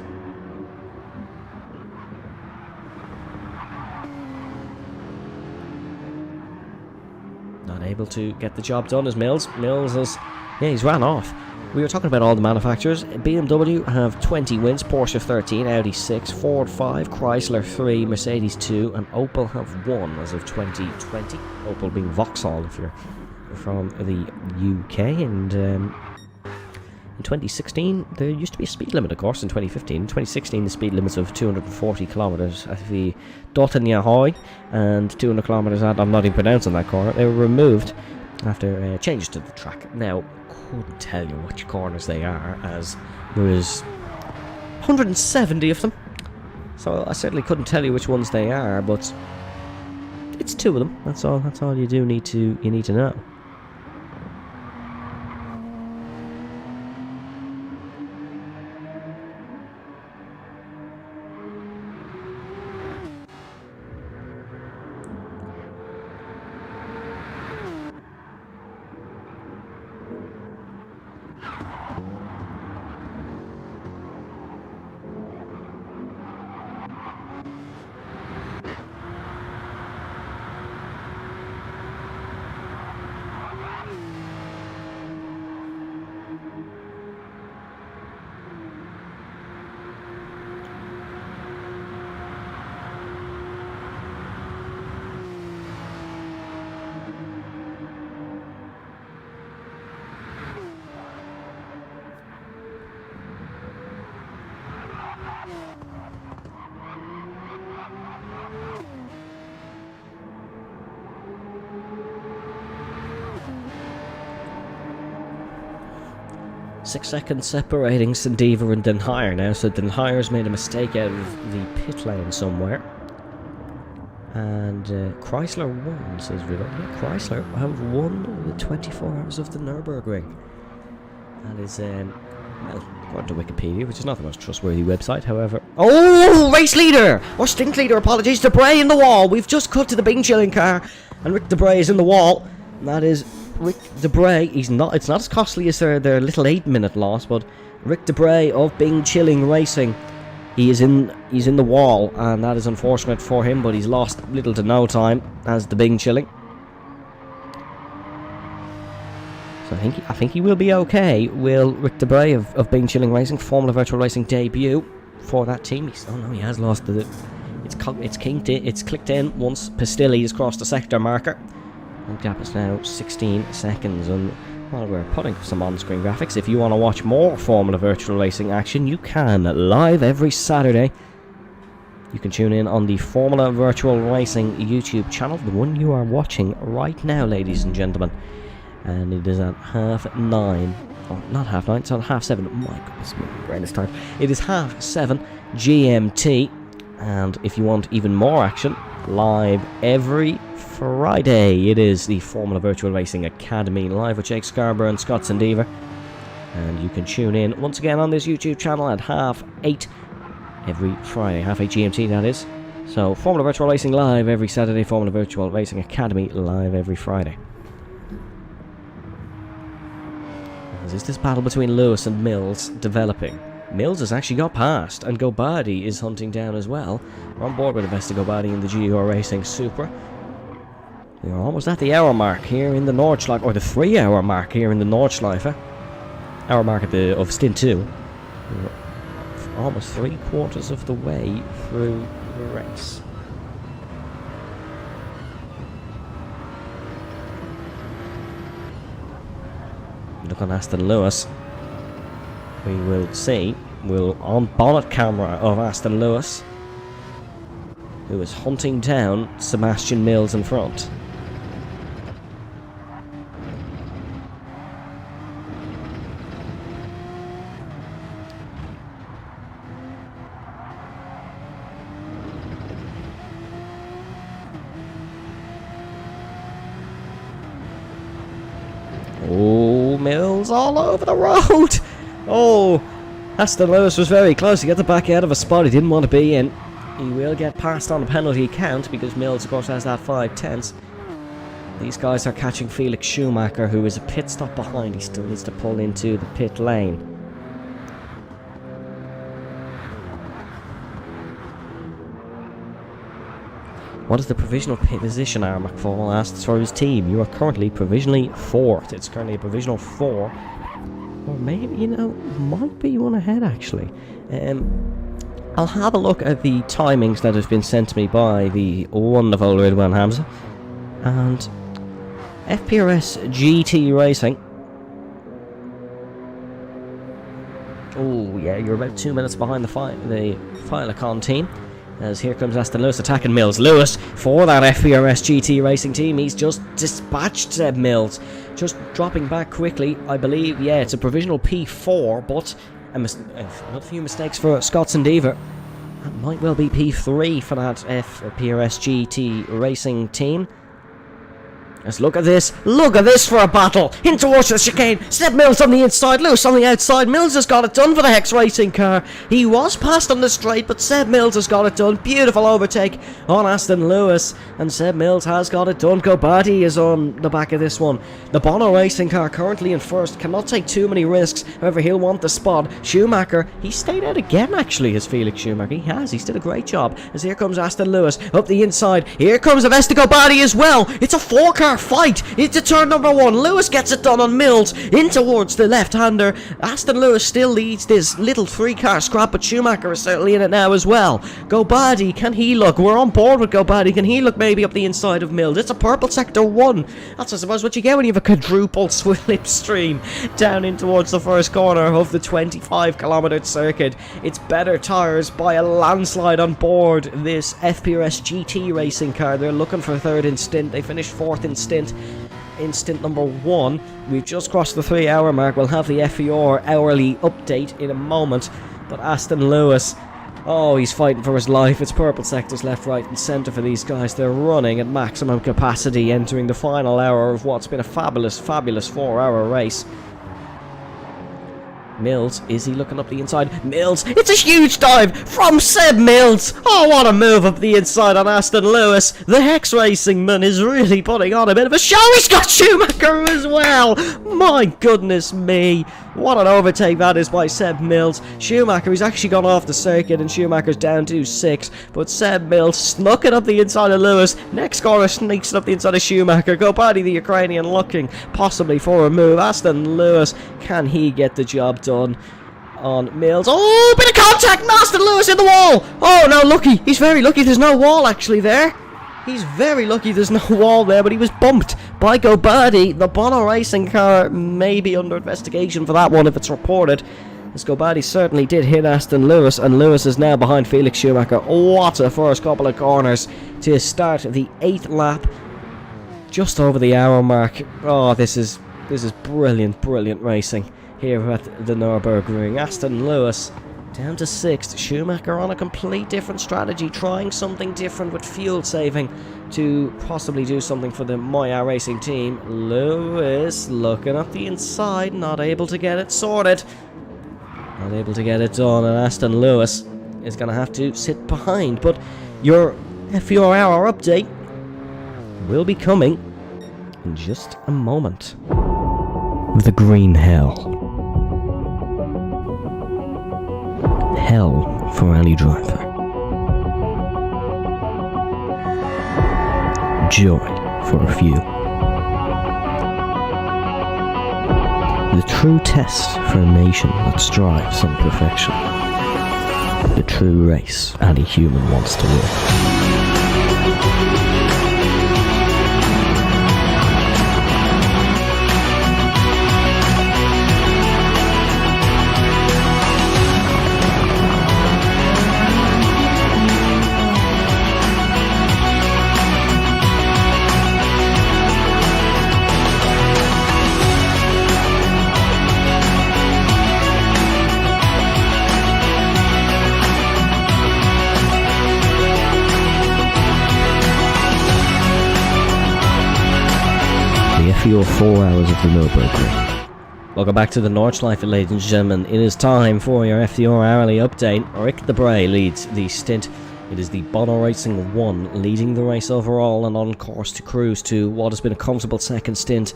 Not able to get the job done as Mills. Mills has... yeah, he's ran off. We were talking about all the manufacturers. BMW have 20 wins, Porsche 13, Audi 6, Ford 5, Chrysler 3, Mercedes 2, and Opel have 1 as of 2020. Opel being Vauxhall if you're from the UK. And in 2016, there used to be a speed limit, of course, in 2015. In 2016, the speed limits of 240 kilometers at the Dottenjahoy and 200 kilometers at, I'm not even pronouncing that corner, they were removed after changes to the track. Now, couldn't tell you which corners they are, as there is 170 of them, so I certainly couldn't tell you which ones they are, but it's 2 of them. That's all you need to know. Six seconds separating St. and Den Heyer now, so Den Heyer's made a mistake out of the pit lane somewhere. And Chrysler won, says Riddle. Yeah, Chrysler have won the 24 hours of the Nurburgring. That is, well, according to Wikipedia, which is not the most trustworthy website, however. Oh, race leader! Or stint leader, apologies. Debray in the wall. We've just cut to the Bing Chilling car, and Rick Debray is in the wall. And that is Rick Debray. It's not as costly as their little 8-minute loss, but Rick Debray of Bing Chilling Racing. He's in the wall, and that is unfortunate for him, but he's lost little to no time as the Bing Chilling. So I think he will be okay. Will Rick Debray of Bing Chilling Racing, Formula Virtual Racing debut for that team? Oh no, he has lost the. It's clicked in once Pistilli has crossed the sector marker. And gap is now 16 seconds. And while we're putting some on-screen graphics, if you want to watch more Formula Virtual Racing action, you can, live every Saturday. You can tune in on the Formula Virtual Racing YouTube channel, the one you are watching right now, ladies and gentlemen. And it is at 9:30, or not 9:30, it's at 7:30. My goodness, my brain is tired. It is 7:30 GMT, and if you want even more action, live every Friday, it is the Formula Virtual Racing Academy, live with Jake Scarborough and Scott Sandiver. And you can tune in once again on this YouTube channel at 8:30 every Friday, 8:30 GMT that is. So Formula Virtual Racing live every Saturday, Formula Virtual Racing Academy live every Friday. As is this battle between Lewis and Mills developing. Mills has actually got past, and Gobadi is hunting down as well. We're on board with Vesta Gobadi in the GR Racing Supra. We are almost at the hour mark here in the Nordschleife, or the 3-hour mark here in the Nordschleife. Hour mark of Stint 2. We're almost 3/4 of the way through the race. Look on Aston Lewis. We will see, on bonnet camera of Aston Lewis, who is hunting down Sebastian Mills in front. Oh, Mills all over the road. Oh, Aston Lewis was very close to get the back out of a spot he didn't want to be in. He will get passed on a penalty count because Mills, of course, has that 5/10. These guys are catching Felix Schumacher, who is a pit stop behind. He still needs to pull into the pit lane. What is the provisional position, R. McFall asks for his team. You are currently provisionally 4th. It's currently a provisional 4. Or maybe, might be one ahead, actually. I'll have a look at the timings that have been sent to me by the wonderful Ridwan Hamza. And FPRS GT Racing. Oh, yeah, you're about 2 minutes behind the Filecon team. As here comes Aston Lewis attacking Mills. Lewis for that FPRS GT Racing team. He's just dispatched Seb Mills. Just dropping back quickly, I believe. Yeah, it's a provisional P4, but not a few mistakes for Scott Sandever. That might well be P3 for that FPRS GT Racing team. Let's look at this. Look at this for a battle. In towards the chicane. Seb Mills on the inside. Lewis on the outside. Mills has got it done for the Hex Racing car. He was passed on the straight, but Seb Mills has got it done. Beautiful overtake on Aston Lewis. And Seb Mills has got it done. Gobati is on the back of this one. The Bono Racing car currently in first. Cannot take too many risks. However, he'll want the spot. Schumacher, he stayed out again, actually, as Felix Schumacher. He has. He's did a great job. As here comes Aston Lewis up the inside. Here comes Avesta Gobati as well. It's a 4-car fight into turn number 1. Lewis gets it done on Mills in towards the left-hander. Aston Lewis still leads this little 3-car scrap, but Schumacher is certainly in it now as well. Gobadi, can he look? We're on board with Gobadi. Can he look maybe up the inside of Mills? It's a purple sector 1. That's, I suppose, what you get when you have a quadruple slipstream down in towards the first corner of the 25-kilometre circuit. It's better tyres by a landslide on board this FPRS GT Racing car. They're looking for 3rd in stint. They finished 4th in stint. In stint number 1, we've just crossed the 3-hour mark. We'll have the FER hourly update in a moment. But Aston Lewis, oh, he's fighting for his life. It's purple sectors left, right and centre for these guys. They're running at maximum capacity, entering the final hour of what's been a fabulous 4-hour race. Mills, is he looking up the inside? Mills, it's a huge dive from Seb Mills. Oh, what a move up the inside on Aston Lewis. The Hex Racing man is really putting on a bit of a show. He's got Schumacher as well. My goodness me. What an overtake that is by Seb Mills. Schumacher, he's actually gone off the circuit and Schumacher's down to 6. But Seb Mills snuck it up the inside of Lewis. Next corner sneaks it up the inside of Schumacher. Gobadi, the Ukrainian, looking possibly for a move. Aston Lewis, can he get the job done on Mills? Oh, bit of contact. Aston Lewis in the wall. Oh, no, lucky. He's very lucky there's no wall actually there. He's very lucky there's no wall there, but he was bumped by Gobadi. The Bono Racing car may be under investigation for that one if it's reported. As Gobadi certainly did hit Aston Lewis, and Lewis is now behind Felix Schumacher. What a first couple of corners to start the 8th lap. Just over the hour mark. Oh, this is brilliant racing here at the Nurburgring. Aston Lewis down to 6th. Schumacher on a complete different strategy, trying something different with fuel saving to possibly do something for the Moya Racing team. Lewis looking up the inside, not able to get it sorted. Not able to get it done, and Aston Lewis is going to have to sit behind. But your FER update will be coming in just a moment. The Green Hell. Hell for any driver. Joy for a few. The true test for a nation that strives on perfection. The true race any human wants to win. the FEO 4 hours of the Nurburgring. Welcome back to the Nordschleife, ladies and gentlemen. It is time for your FDR hourly update. Rick Debray leads the stint. It is the Bono Racing 1 leading the race overall and on course to cruise to what has been a comfortable second stint.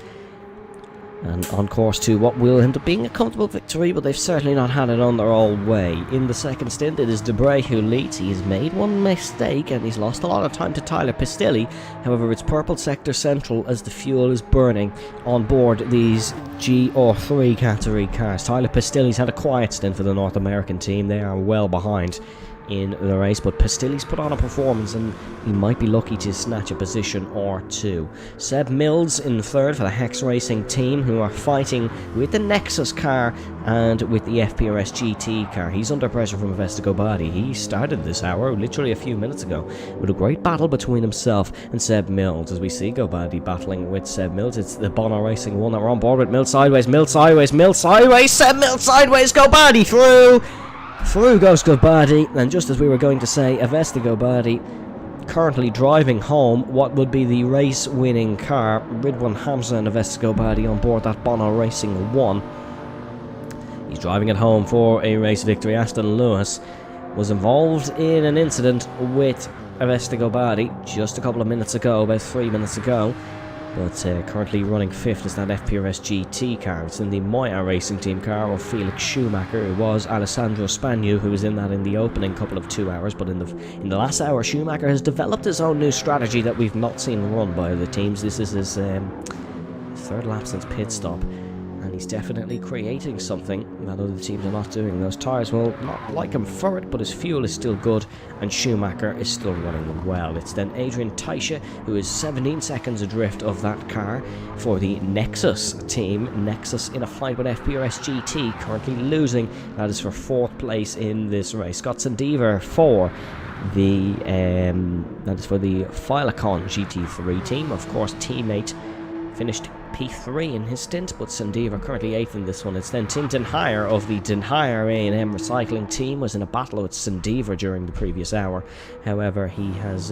And on course to what will end up being a comfortable victory, but they've certainly not had it on their own way. In the second stint, it is Debray who leads. He has made one mistake and he's lost a lot of time to Tyler Pistilli. However, it's purple sector central as the fuel is burning on board these GR3 category cars. Tyler Pistilli's had a quiet stint for the North American team. They are well behind in the race, but Pistilli's put on a performance and he might be lucky to snatch a position or two. Seb Mills in third for the Hex Racing team, who are fighting with the Nexus car and with the FPRS GT car. He's under pressure from Avesta Gobadi. He started this hour literally a few minutes ago with a great battle between himself and Seb Mills. As we see Gobadi battling with Seb Mills, it's the Bono Racing 1 that we're on board with. Mills sideways, Mills sideways, Mills sideways, Seb Mills sideways, Gobadi through! Through goes Gobadi, and just as we were going to say, Avesta Gobadi currently driving home what would be the race-winning car. Ridwan Hamza and Avesta Gobadi on board that Bono Racing 1. He's driving it home for a race victory. Aston Lewis was involved in an incident with Avesta Gobadi just a couple of minutes ago, about 3 minutes ago. But currently running fifth is that FPRS GT car. It's in the Moya Racing Team car of Felix Schumacher. It was Alessandro Spagnu who was in that in the opening couple of 2 hours. But in the last hour, Schumacher has developed his own new strategy that we've not seen run by the teams. This is his third lap since pit stop. And he's definitely creating something that other teams are not doing. Those tyres will not like him for it, but his fuel is still good, and Schumacher is still running them well. It's then Adrian Teiche, who is 17 seconds adrift of that car for the Nexus team. Nexus in a fight with FPRS GT, currently losing. That is for fourth place in this race. Scott Sandever for the that is for the Filicon GT3 team. Of course, teammate finished P3 in his stint, but Sandeeva currently 8th in this one. It's then Tim Denhire of the Denhire A&M Recycling team was in a battle with Sandeeva during the previous hour. However, he has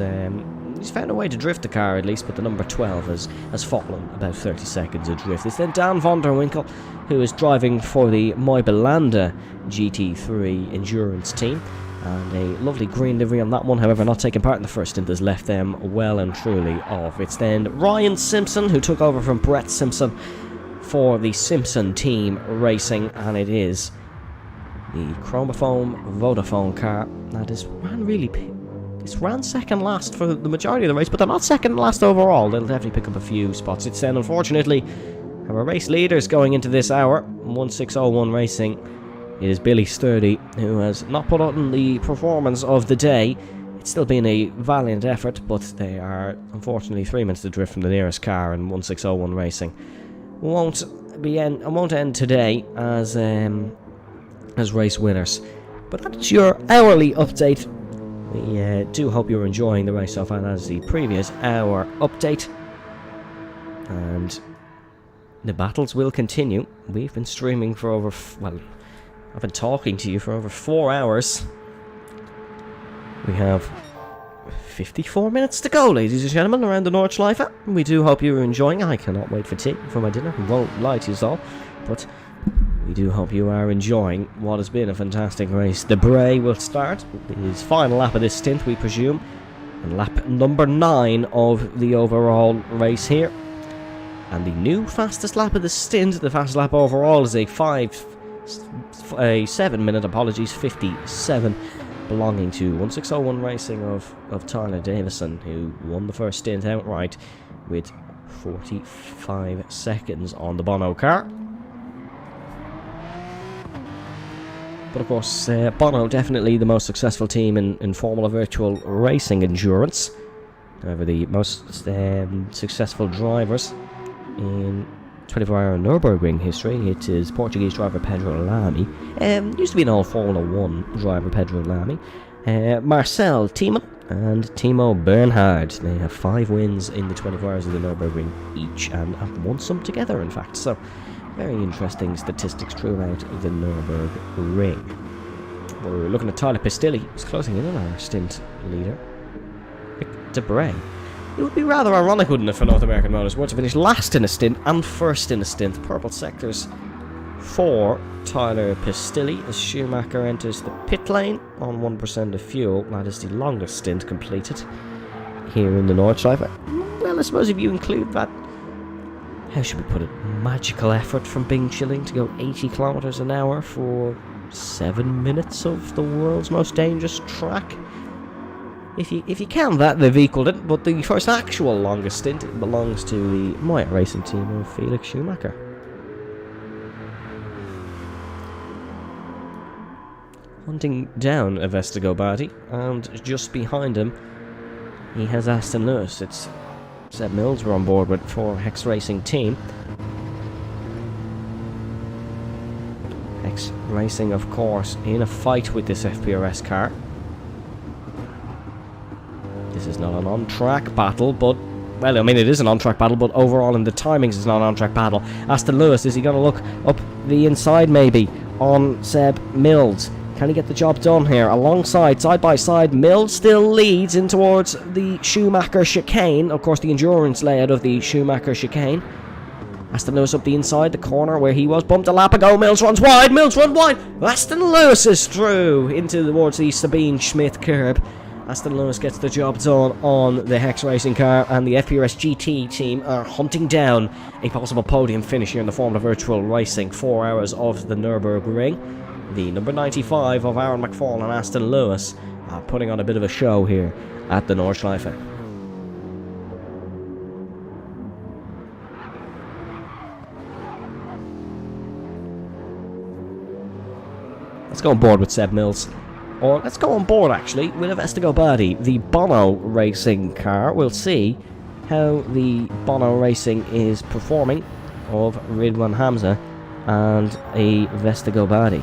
he's found a way to drift the car at least, but the number 12 has fallen about 30 seconds adrift. It's then Dan von der Winkel, who is driving for the Moibelanda GT3 endurance team. And a lovely green livery on that one, however not taking part in the first stint has left them well and truly off. It's then Ryan Simpson who took over from Brett Simpson for the Simpson team racing, and it is the Chromophone Vodafone car that is ran second last for the majority of the race, but they're not second last overall. They'll definitely pick up a few spots. It's then unfortunately our race leaders going into this hour, 1601 Racing. It is Billy Sturdy, who has not put on the performance of the day. It's still been a valiant effort, but they are unfortunately 3 minutes adrift from the nearest car, and 1601 Racing won't end today as race winners. But that's your hourly update. We do hope you're enjoying the race so far as the previous hour update, and the battles will continue. We've been streaming for over I've been talking to you for over 4 hours. We have 54 minutes to go, ladies and gentlemen, around the Nordschleife. We do hope you're enjoying. I cannot wait for tea, for my dinner. I won't lie to you all, but we do hope you are enjoying what has been a fantastic race. The Bray will start his final lap of this stint, we presume, and lap number 9 of the overall race here. And the new fastest lap of the stint, the fastest lap overall, is a 7 minute, 57, belonging to 1601 Racing of Tyler Davison, who won the first stint outright with 45 seconds on the Bono car. But of course, Bono definitely the most successful team in Formula Virtual Racing Endurance. However, the most successful drivers in 24-hour Nurburgring history, it is Portuguese driver Pedro Lamy. Used to be an all Formula 1 driver, Pedro Lamy. Marcel Thiemann and Timo Bernhard. They have 5 wins in the 24 hours of the Nurburgring each, and have won some together, in fact. So, very interesting statistics throughout the Nurburgring. We're looking at Tyler Pistilli, who's closing in on our stint leader, Rick Debray. It would be rather ironic, wouldn't it, for North American Motorsport to finish last in a stint and first in a stint. Purple sectors for Tyler Pistilli as Schumacher enters the pit lane on 1% of fuel. That is the longest stint completed here in the Nordschleife. Well, I suppose if you include that, how should we put it, magical effort from Bing Chilling to go 80 kilometers an hour for 7 minutes of the world's most dangerous track. If you count that, they've equalled it, but the first actual longest stint belongs to the Moya Racing team of Felix Schumacher. Hunting down Vestago Bardi, and just behind him he has Aston Lewis. It's Seb Mills we're on board with for Hex Racing team. Hex Racing, of course, in a fight with this FPRS car. This is not an on-track battle, but, well, I mean, it is an on-track battle, but overall in the timings it's not an on-track battle. Aston Lewis, is he going to look up the inside, maybe, on Seb Mills? Can he get the job done here? Alongside, side by side, Mills still leads in towards the Schumacher chicane. Of course, the endurance layout of the Schumacher chicane. Aston Lewis up the inside, the corner where he was bumped a lap ago. Mills runs wide, Mills run wide. Aston Lewis is through into towards the Sabine Schmidt curb. Aston Lewis gets the job done on the Hex Racing car, and the FPRS GT team are hunting down a possible podium finish here in the Formula Virtual Racing. 4 hours of the Nurburgring. The number 95 of Aaron McFall and Aston Lewis are putting on a bit of a show here at the Nordschleife. Let's go on board with Seb Mills. Or let's go on board, actually, with a Vestago Bardi, the Bono Racing car. We'll see how the Bono Racing is performing of Ridwan Hamza and a Vestago Bardi.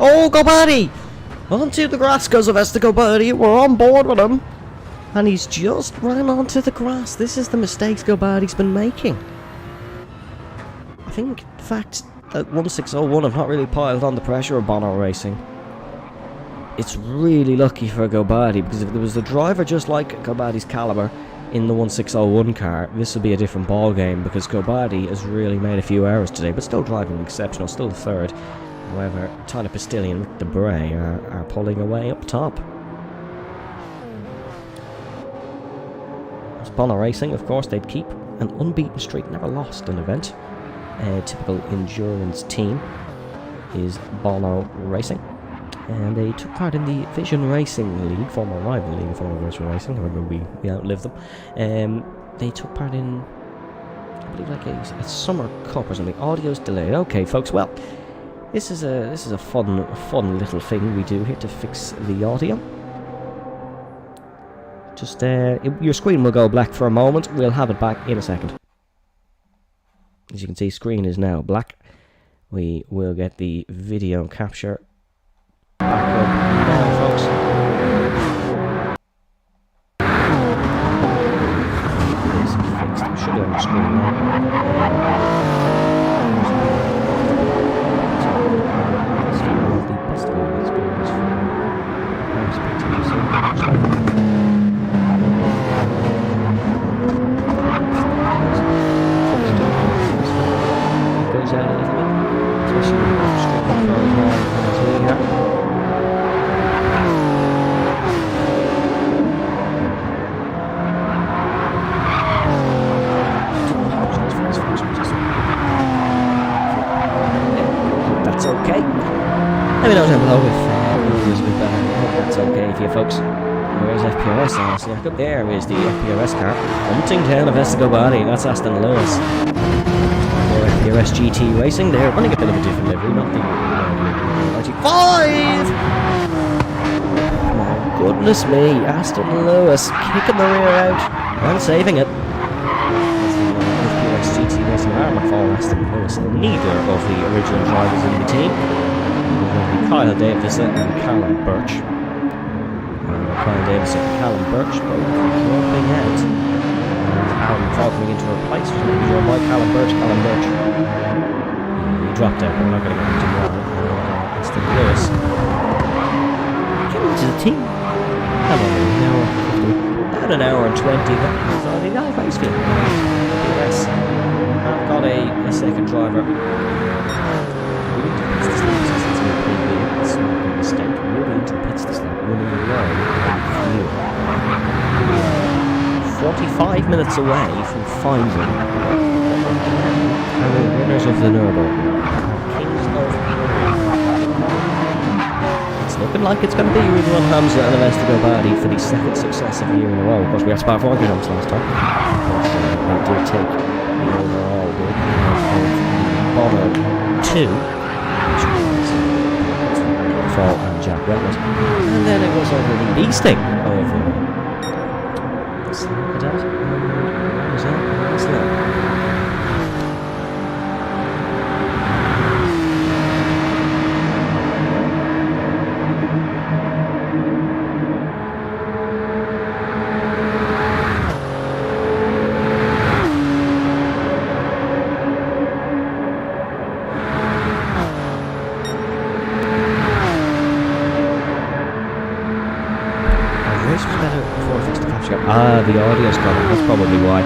Oh, Gobadi! Onto the grass goes of Gobadi. We're on board with him. And he's just ran onto the grass. This is the mistakes Gobadi's been making. I think the fact that 1601 have not really piled on the pressure of Bono Racing. It's really lucky for Gobadi, because if there was a driver just like Gobadi's caliber in the 1601 car, this would be a different ball game, because Gobadi has really made a few errors today, but still driving exceptional, still the third. However, Tyler Pistilli and Rick Debray are pulling away up top. As Bono Racing, of course, they'd keep an unbeaten streak, never lost an event. A typical endurance team is Bono Racing. And they took part in the Vision Racing League, former rival league of Formula Virtual Racing, however we outlived them. They took part in, I believe, like a summer cup or something. Audio's delayed. Okay, folks, well, this is a fun little thing we do here to fix the audio. Just your screen will go black for a moment. We'll have it back in a second. As you can see, screen is now black. We will get the video capture back up now, folks. This is fixed. It should be on the screen now. always a bit better. I hope that's okay for you folks. Where's FPRS? So look up there is the FPRS car. Hunting down a Vestigo body. That's Aston Lewis. More FPRS GT Racing. They're running a bit of a different livery, not the 95! My goodness me, Aston Lewis kicking the rear out and saving it. That's the FPRS GT Racing arm for Aston Lewis. Neither of the original drivers in the team. Kyle Davison and Callum Birch. Kyle Davison and Callum Birch both dropping out. And Aaron Fogg coming into replace, which may be joined by Callum Birch. He dropped out, but we're not going to get into that. Aston Lewis. Getting into the team. How long? About an hour and 20. That's all the race field. Yes. I've got a second driver. Mistake. Moving into the pits this lap, running low on fuel. 45 minutes away from finding our winners of the Nurburgring. Kings of It's looking like it's going to be Ridwan Hamza and Vestigo Badi for the second successive year in a row. Of course, we had Spa 4 jumps last time. That did take the overall win of Bono 2. And Jack Redwood, and then it was over the beasting of the audio's gone. That's probably why.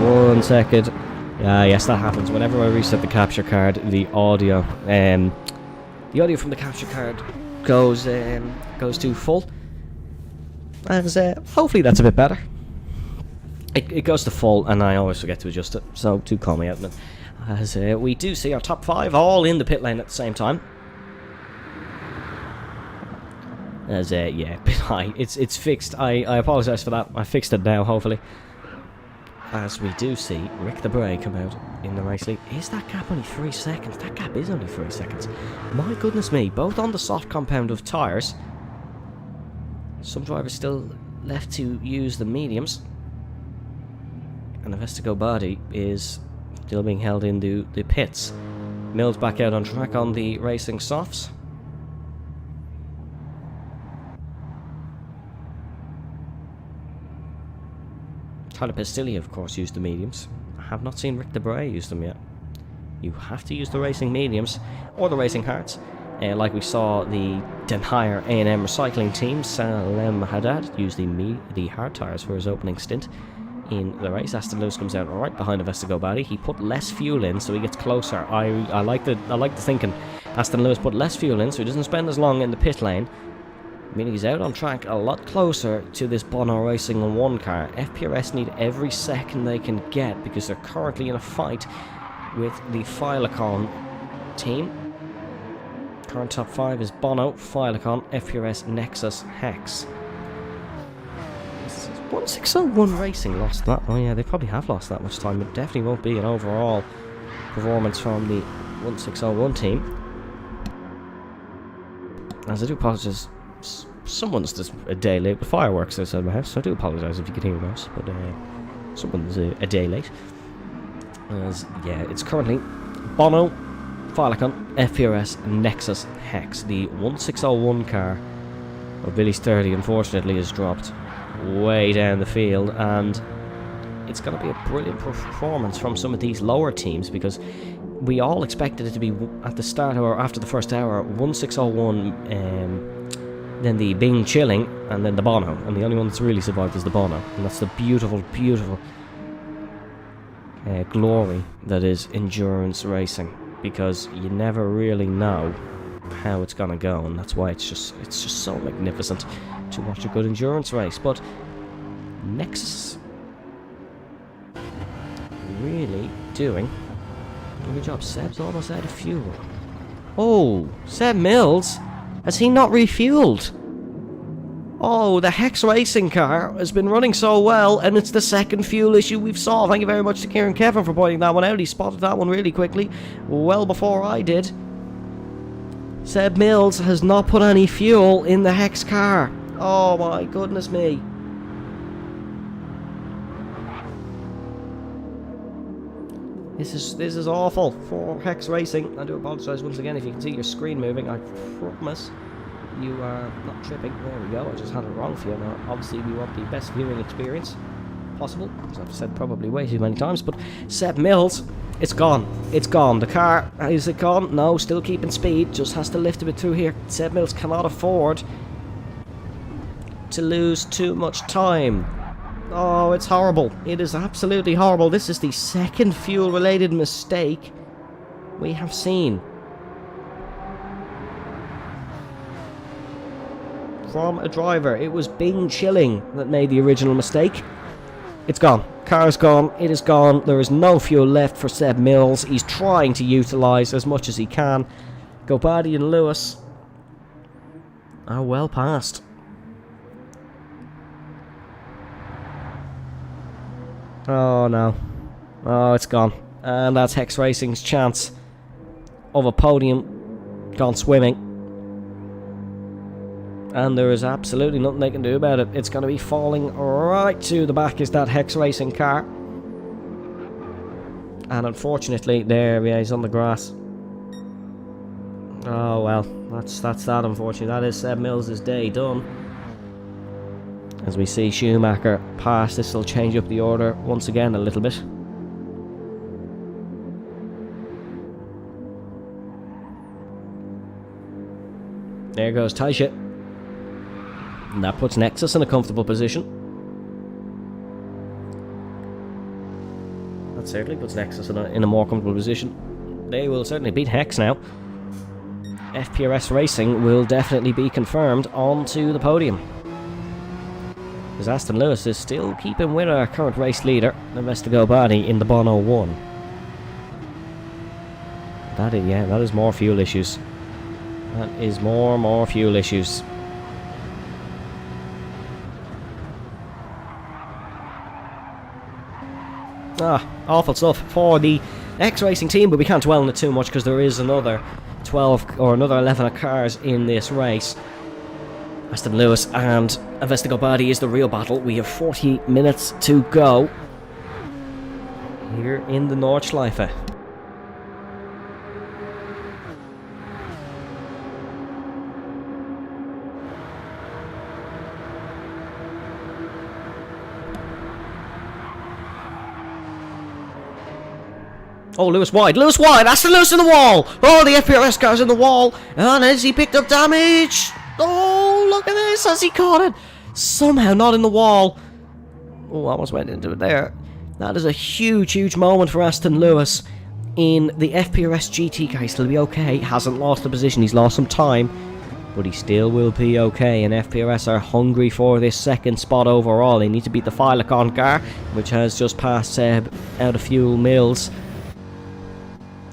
1 second. Yes, that happens. Whenever I reset the capture card, the audio from the capture card goes to full. And hopefully that's a bit better. It goes to full, and I always forget to adjust it. So do call me out, man. As we do see our top 5 all in the pit lane at the same time. As yeah, bit high. It's fixed. I apologise for that. I fixed it now, hopefully. As we do see Rick the Bray come out in the race lead. Is that gap only 3 seconds? That gap is only 3 seconds. My goodness me, both on the soft compound of tyres. Some drivers still left to use the mediums. And the Vestigo Badi is still being held into the pits. Mills back out on track on the racing softs. Tyler Pestilli, of course, used the mediums. I have not seen Rick de Bray use them yet. You have to use the racing mediums or the racing hards. Like we saw the Den Hire A&M recycling team, Salem Haddad, use the hard tyres for his opening stint in the race. Aston Lewis comes out right behind the Vestigo Badi. He put less fuel in, so he gets closer. I like the thinking. Aston Lewis put less fuel in, so he doesn't spend as long in the pit lane. Meaning he's out on track a lot closer to this Bono Racing 1 car. FPRS need every second they can get because they're currently in a fight with the Filecon team. Current top 5 is Bono, Filecon, FPRS, Nexus, Hex. 1601 Racing lost that. Oh yeah, they probably have lost that much time. It definitely won't be an overall performance from the 1601 team. As I do apologise, someone's just a day late with fireworks outside my house, so I do apologise if you can hear those, but someone's a day late. As yeah, it's currently Bono, Filecon, FPRS, Nexus, Hex. The 1601 car of Billy Sturdy, unfortunately, has dropped way down the field, and it's going to be a brilliant performance from some of these lower teams because we all expected it to be at the start or after the first hour 1601, then the Bing Chilling, and then the Bono, and the only one that's really survived is the Bono, and that's the beautiful, beautiful glory that is endurance racing, because you never really know how it's gonna go, and that's why it's just so magnificent to watch a good endurance race. But Nexus really doing a good job. Seb's almost out of fuel. Oh, Seb Mills Has he not refueled? Oh, the Hex Racing car has been running so well, and it's the second fuel issue we've solved. Thank you very much to Kieran Kevin for pointing that one out. He spotted that one really quickly, well before I did. Seb Mills has not put any fuel in the Hex car. Oh my goodness me. This is awful for Hex Racing. I do apologise once again if you can see your screen moving. I promise you are not tripping. There we go. I just had it wrong for you. Now, obviously, we want the best viewing experience possible, as I've said probably way too many times. But Seb Mills, it's gone. It's gone. The car, is it gone? No, still keeping speed. Just has to lift a bit through here. Seb Mills cannot afford to lose too much time. Oh, it's horrible. It is absolutely horrible. This is the second fuel-related mistake we have seen from a driver. It was Bing Chilling that made the original mistake. It's gone. Car's gone. It is gone. There is no fuel left for Seb Mills. He's trying to utilise as much as he can. Gobadi and Lewis are well past. Oh no. Oh, it's gone. And that's Hex Racing's chance of a podium gone swimming. And there is absolutely nothing they can do about it. It's going to be falling right to the back is that Hex Racing car. And unfortunately, there, yeah, he's on the grass. Oh well, that's that unfortunately. That is Seb Mills' day done. As we see Schumacher pass, this will change up the order once again a little bit. There goes Taisha. And that puts Nexus in a comfortable position. That certainly puts Nexus in a more comfortable position. They will certainly beat Hex now. FPRS Racing will definitely be confirmed onto the podium. As Aston Lewis is still keeping with our current race leader, Investigo Badi, in the Bono 1. That is more fuel issues. That is more fuel issues. Awful stuff for the X Racing team, but we can't dwell on it too much because there is another 12 or another 11 cars in this race. Aston Lewis and Investigo Badi is the real battle. We have 40 minutes to go here in the Nordschleife. Oh, Lewis wide, Aston Lewis in the wall! Oh, the FPRS car's in the wall! And has he picked up damage? Oh, look at this, has he caught it? Somehow not in the wall. Oh, almost went into it there. That is a huge moment for Aston Lewis in the FPRS GT car. He'll still be okay, hasn't lost the position, he's lost some time, but he still will be okay, and FPRS are hungry for this second spot overall. They need to beat the Filicon car, which has just passed Seb out of fuel Mills.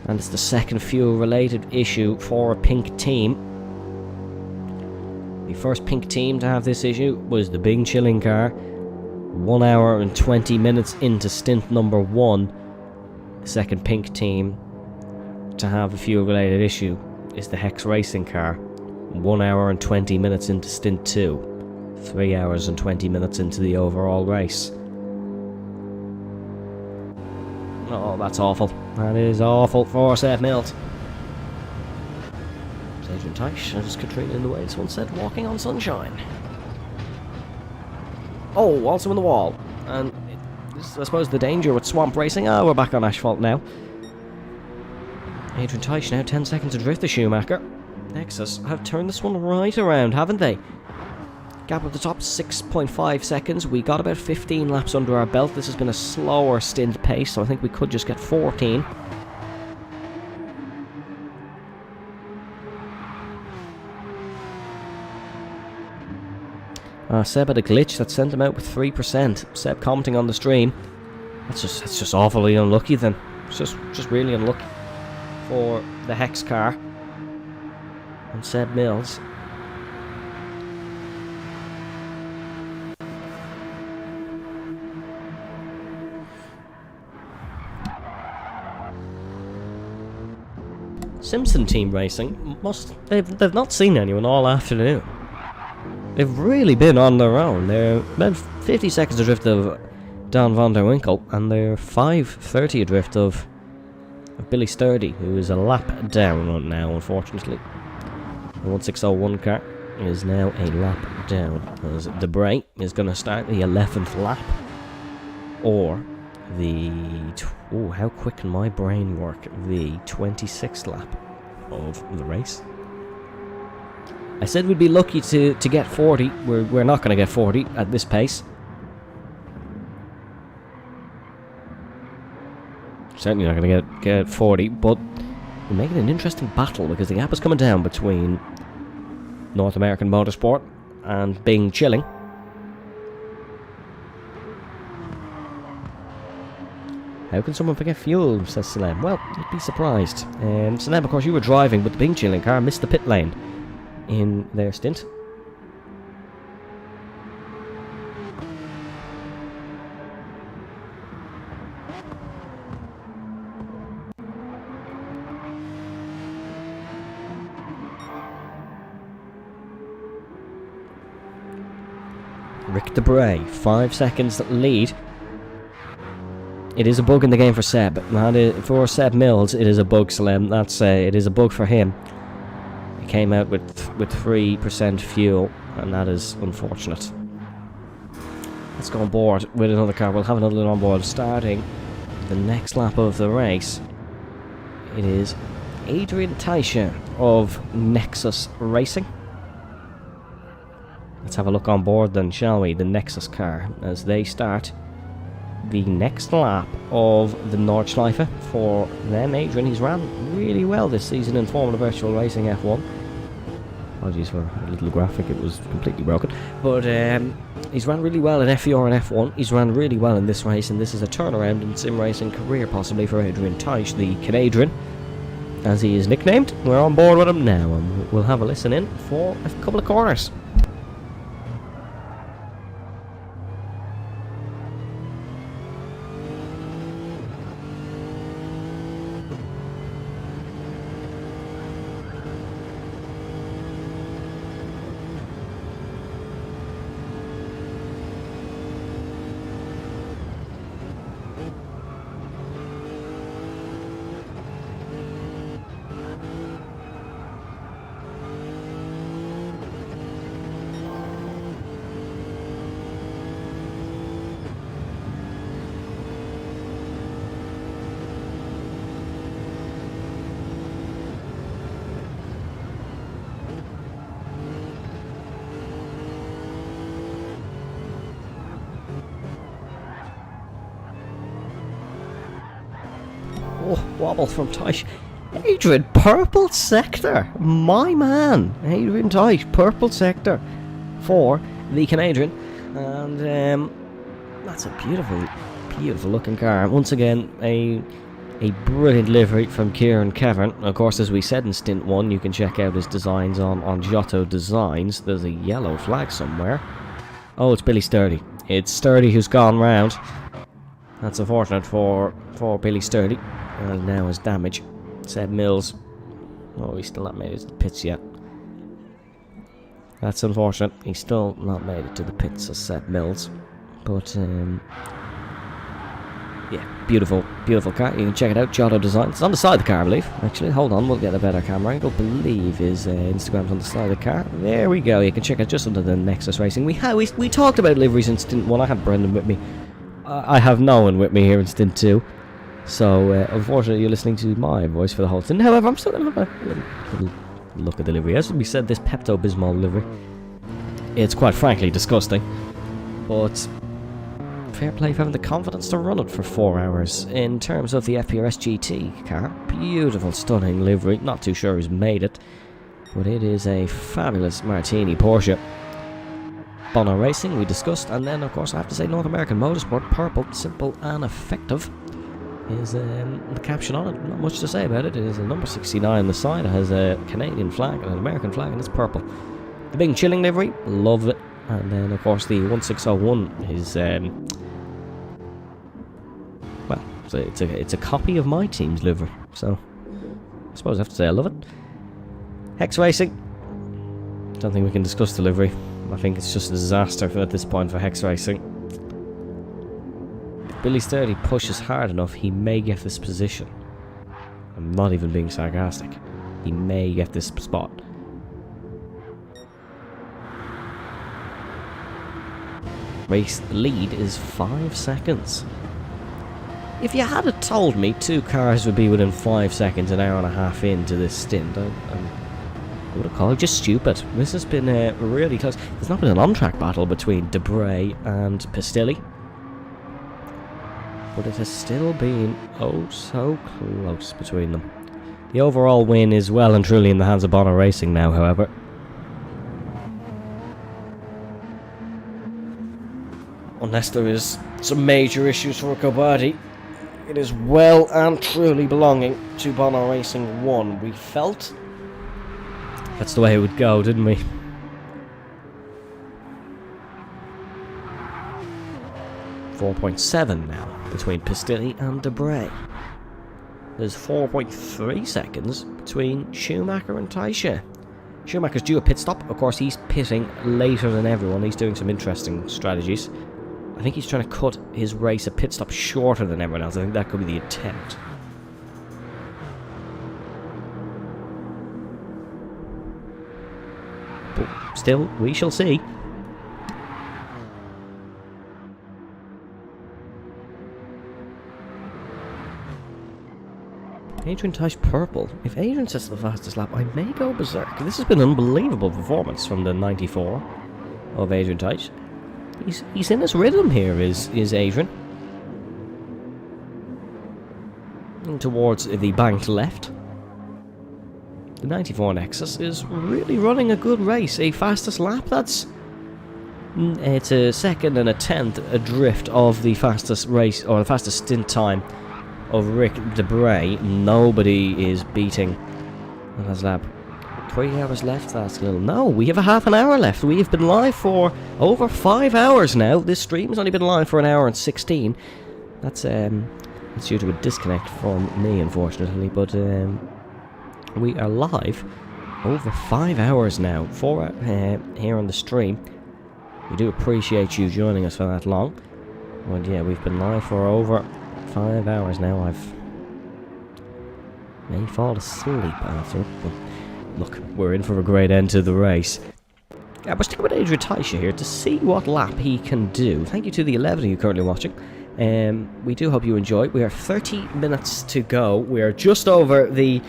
And it's the second fuel-related issue for a pink team. The first pink team to have this issue was the Bing Chilling car. 1 hour and 20 minutes into stint number 1. The second pink team to have a fuel-related issue is the Hex Racing car. 1 hour and 20 minutes into stint 2. 3 hours and 20 minutes into the overall race. Oh, that's awful. That is awful for Seth Mills. Adrian Teich, and just Katrina in the way. Someone said walking on sunshine. Oh, also in the wall. And this is, I suppose, the danger with swamp racing. Oh, we're back on asphalt now. Adrian Teich now 10 seconds to drift the Schumacher. Nexus have turned this one right around, haven't they? Gap at the top, 6.5 seconds. We got about 15 laps under our belt. This has been a slower stint pace, so I think we could just get 14. Seb had a glitch that sent him out with 3%. Seb commenting on the stream. That's just awfully unlucky then. It's just really unlucky for the Hex car and Seb Mills. Simpson team racing they've not seen anyone all afternoon. They've really been on their own. They're about 50 seconds adrift of Dan van der Winkel, and they're 5:30 adrift of Billy Sturdy, who is a lap down now, unfortunately. The 1601 car is now a lap down, as Debray is going to start the 11th lap, or the... oh, how quick can my brain work? The 26th lap of the race. I said we'd be lucky to get 40. We're not going to get 40 at this pace. Certainly not going to get 40, but we're making an interesting battle because the gap is coming down between North American Motorsport and Bing Chilling. How can someone forget fuel, says Salem. Well, you'd be surprised. Salem, of course, you were driving, but the Bing Chilling car missed the pit lane in their stint. Rick Debray, 5 seconds lead. It is a bug in the game for Seb. For Seb Mills, it is a bug, Salem. It is a bug for him. He came out with 3% fuel, and that is unfortunate. Let's go on board with another car. We'll have another one on board starting the next lap of the race. It is Adrian Teicher of Nexus Racing. Let's have a look on board then, shall we? The Nexus car, as they start the next lap of the Nordschleife for them. Adrian, he's ran really well this season in Formula Virtual Racing F1. Apologies for a little graphic, it was completely broken. But he's ran really well in FVR and F1. He's ran really well in this race, and this is a turnaround in sim racing career possibly for Adrian Teicher, the Canadian, as he is nicknamed. We're on board with him now, and we'll have a listen in for a couple of corners. Oh, wobble from Teicher. Adrian, purple sector. My man. Adrian Teicher, purple sector for the Canadian. And that's a beautiful, beautiful looking car. Once again, a brilliant livery from Kieran Kevin. Of course, as we said in Stint 1, you can check out his designs on Giotto Designs. There's a yellow flag somewhere. Oh, it's Billy Sturdy. It's Sturdy who's gone round. That's unfortunate for Billy Sturdy. And now his damage. Seb Mills. Oh, he's still not made it to the pits yet. That's unfortunate. He's still not made it to the pits as Seb Mills. But, yeah, beautiful, beautiful car. You can check it out, Giotto Design. It's on the side of the car, I believe. Actually, hold on, we'll get a better camera angle. I believe his Instagram's on the side of the car. There we go. You can check it just under the Nexus Racing. We talked about liveries in Stint 1. I had Brendan with me. I have no one with me here in Stint 2. So, unfortunately, you're listening to my voice for the whole thing. However, I'm still going to have a little look at the livery. As we said, this Pepto-Bismol livery, it's quite frankly disgusting. But fair play for having the confidence to run it for 4 hours. In terms of the FPRS GT car, beautiful, stunning livery. Not too sure who's made it, but it is a fabulous Martini Porsche. Bono Racing, we discussed, and then, of course, I have to say North American Motorsport, purple, simple and effective, is the caption on it. Not much to say about it. It is a number 69 on the side. It has a Canadian flag and an American flag, and it's purple. The Bing Chilling livery, love it. And then, of course, the 1601 is, well, it's a copy of my team's livery. So, I suppose I have to say I love it. Hex Racing. Don't think we can discuss delivery. I think it's just a disaster at this point for Hex Racing. If Billy Sturdy pushes hard enough, he may get this position. I'm not even being sarcastic. He may get this spot. Race lead is 5 seconds. If you had told me 2 cars would be within 5 seconds, an hour and a half into this stint, I would have called it just stupid. This has been really close. There's not been an on-track battle between Debray and Pistilli, but it has still been oh so close between them. The overall win is well and truly in the hands of Bono Racing now, however. Unless there is some major issues for Kobadi, it is well and truly belonging to Bono Racing 1. We felt that's the way it would go, didn't we? .7 now between Pistilli and Debray. There's 4.3 seconds between Schumacher and Taisha. Schumacher's due a pit stop. Of course, he's pitting later than everyone. He's doing some interesting strategies. I think he's trying to cut his race a pit stop shorter than everyone else. I think that could be the attempt. But still, we shall see. Adrian Teich purple. If Adrian sets the fastest lap, I may go berserk. This has been an unbelievable performance from the 94 of Adrian Teich. He's in his rhythm here, is Adrian. Towards the banked left. The 94 Nexus is really running a good race. A fastest lap, it's a second and a 10th adrift of the fastest race, or the fastest stint time of Rick Debray. Nobody is beating that lap. 3 hours left, that's a little... No, we have a half an hour left. We have been live for over 5 hours now. This stream has only been live for an hour and 16. That's due to a disconnect from me, unfortunately, but we are live over 5 hours now here on the stream. We do appreciate you joining us for that long. But yeah, we've been live for over 5 hours now. I may fall asleep after, but look, we're in for a great end to the race. We're sticking with Adrian Teicher here to see what lap he can do. Thank you to the 11 of you currently watching. We do hope you enjoy. We are 30 minutes to go. We are just over the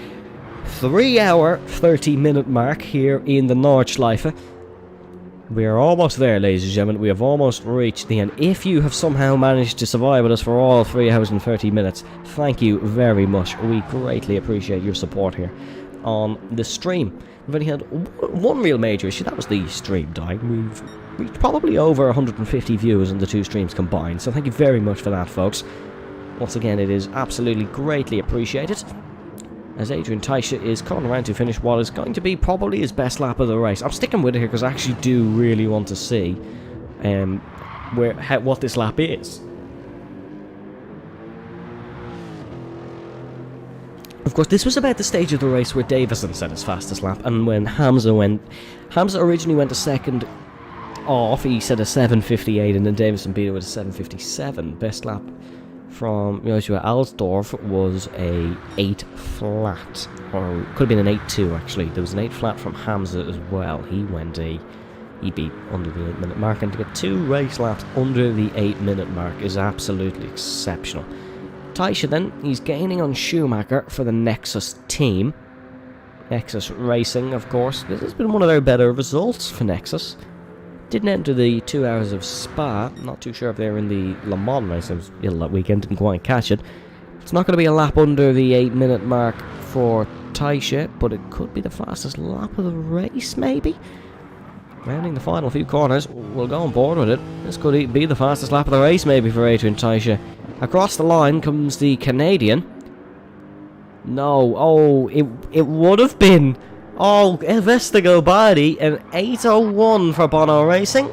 3 hour 30 minute mark here in the Nordschleife. We are almost there, ladies and gentlemen. We have almost reached the end. If you have somehow managed to survive with us for all 3 hours and 30 minutes, thank you very much. We greatly appreciate your support here on the stream. We've only had one real major issue. That was the stream dying. We've reached probably over 150 views on the 2 streams combined. So thank you very much for that, folks. Once again, it is absolutely greatly appreciated. As Adrian Teicher is coming around to finish what is going to be probably his best lap of the race. I'm sticking with it here because I actually do really want to see what this lap is. Of course, this was about the stage of the race where Davison set his fastest lap, and when Hamza originally went a second off, he set a 7:58, and then Davison beat it with a 7:57. Best lap from Joshua Alsdorf was a 8 flat, or could have been an 8-2 actually. There was an 8 flat from Hamza as well. He beat under the 8-minute mark, and to get 2 race laps under the 8-minute mark is absolutely exceptional. Teicher then, he's gaining on Schumacher for the Nexus team. Nexus Racing, of course. This has been one of their better results for Nexus. Didn't enter the 2 hours of Spa. Not too sure if they're in the Le Mans race. I was ill that weekend, didn't quite catch it. It's not going to be a lap under the 8-minute mark for Teicher, but it could be the fastest lap of the race, maybe? Rounding the final few corners, we'll go on board with it. This could be the fastest lap of the race, maybe, for Adrian Teicher. Across the line comes the Canadian. No, oh, it would have been... Oh, Vesta Gobadi, an 8:01 for Bono Racing.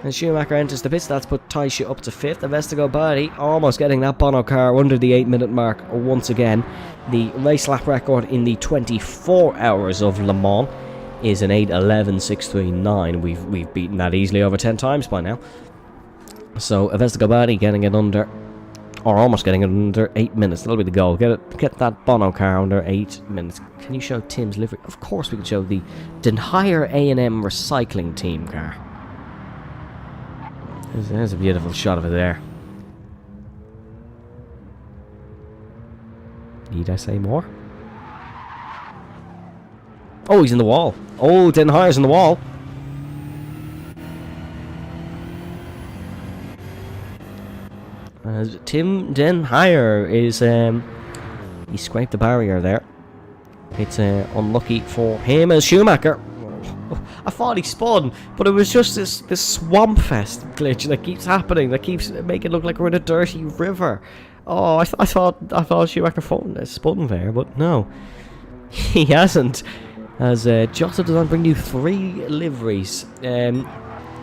And Schumacher enters the pits. That's put Taisha up to 5th. Vestigo Bardi almost getting that Bono car under the 8-minute mark once again. The race lap record in the 24 hours of Le Mans is an 8:11.639. We've beaten that easily over 10 times by now. So Vestigo Bardi getting it under, or almost getting it under 8 minutes. That'll be the goal. Get that Bono car under 8 minutes. Can you show Tim's livery? Of course we can show the Den Hire A&M Recycling Team car. There's a beautiful shot of it there. Need I say more? Oh, he's in the wall. Oh, Den Hire's in the wall. Tim Den Hire is... he scraped the barrier there. It's unlucky for him as Schumacher. I thought he spun, but it was just this swamp fest glitch that keeps happening, that keeps making it look like we're in a dirty river. Oh, I thought Schumacher spun there, but no, he hasn't. As Jota does not bring you 3 liveries.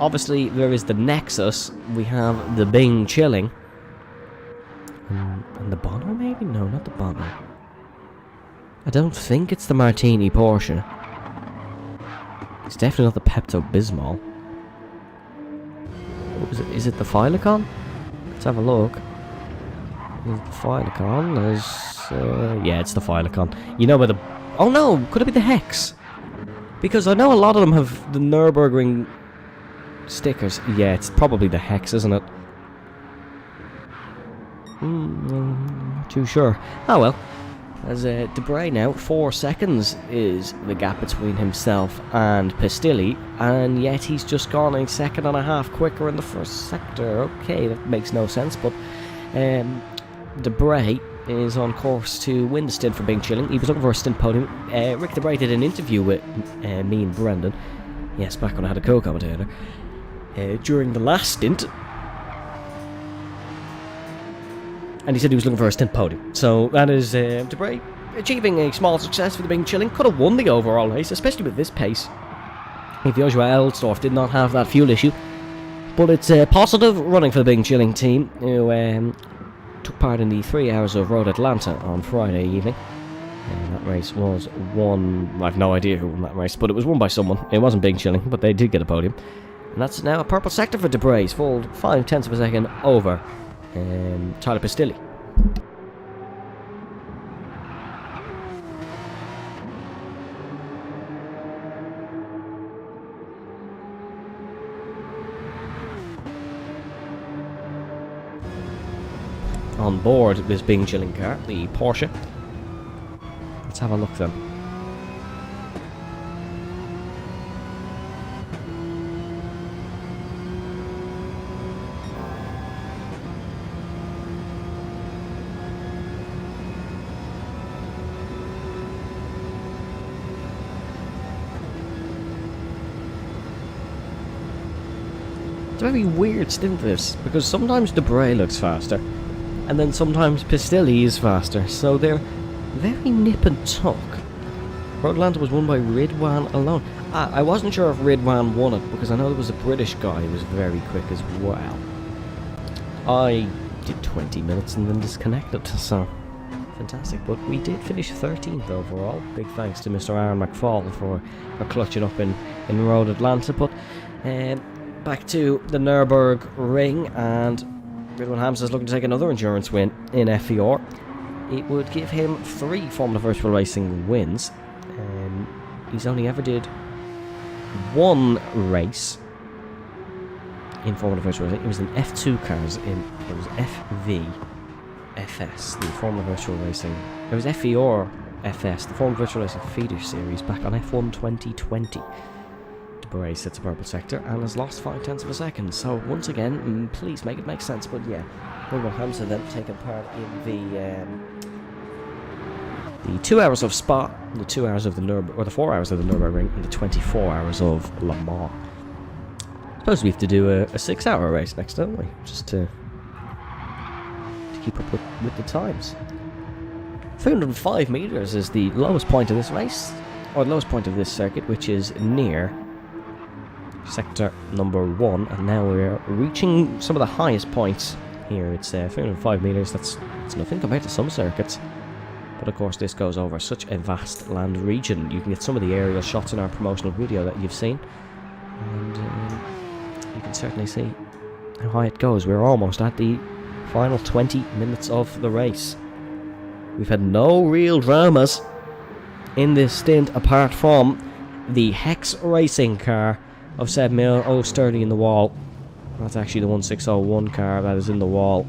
Obviously, there is the Nexus. We have the Bing Chilling. And the Bono, maybe? No, not the Bono. I don't think it's the Martini Porsche. It's definitely not the Pepto-Bismol. What was it? Is it the Filicon? Let's have a look. Is it the Filicon? Yeah, it's the Filicon. You know where the... Oh no! Could it be the Hex? Because I know a lot of them have the Nurburgring stickers. Yeah, it's probably the Hex, isn't it? Not too sure. Oh well. As Debray now, 4 seconds is the gap between himself and Pistilli, and yet he's just gone a second and a half quicker in the first sector. Okay, that makes no sense, but Debray is on course to win the stint for Bing Chilling. He was looking for a stint podium. Rick Debray did an interview with me and Brendan, yes, back when I had a co-commentator, during the last stint. And he said he was looking for a stint podium. So that is Debray achieving a small success for the Bing Chilling. Could have won the overall race, especially with this pace, if Joshua Elsdorf did not have that fuel issue. But it's positive running for the Bing Chilling team, who took part in the 3 hours of Road Atlanta on Friday evening. And that race was won... I have no idea who won that race, but it was won by someone. It wasn't Bing Chilling, but they did get a podium. And that's now a purple sector for Debray. He's full 0.5 of a second over Tyler Pistilli. On board this Bing Chilling car, the Porsche. Let's have a look then. It's a very weird stint this, because sometimes Debray looks faster, and then sometimes Pistilli is faster, so they're very nip and tuck. Road Atlanta was won by Ridwan alone. I wasn't sure if Ridwan won it, because I know there was a British guy who was very quick as well. I did 20 minutes and then disconnected, so fantastic. But we did finish 13th overall. Big thanks to Mr. Aaron McFall for clutching up in Road Atlanta. But back to the Nurburgring, and Ridwan Hamza is looking to take another endurance win in FVR. It would give him 3 Formula Virtual Racing wins. He's only ever did 1 race in Formula Virtual Racing. It was in F2 cars, it was FS, the Formula Virtual Racing. It was FVR FS, the Formula Virtual Racing feeder series, back on F1 2020. Debray sits a purple sector and has lost 0.5 of a second. So once again, please make it make sense. But yeah, Ridwan Hamza then taking part in the 2 hours of Spa, the 2 hours of the the 4 hours of the Nurburgring, and the 24 hours of Le Mans. I suppose we have to do a 6-hour race next, don't we? Just to keep up with the times. 305 meters is the lowest point of this race, or the lowest point of this circuit, which is near sector number 1, and now we're reaching some of the highest points here. It's 305 metres, that's nothing compared to some circuits. But of course this goes over such a vast land region. You can get some of the aerial shots in our promotional video that you've seen. And you can certainly see how high it goes. We're almost at the final 20 minutes of the race. We've had no real dramas in this stint apart from the Hex Racing car of Seb Mill. Oh, Sturdy in the wall. That's actually the 1601 car that is in the wall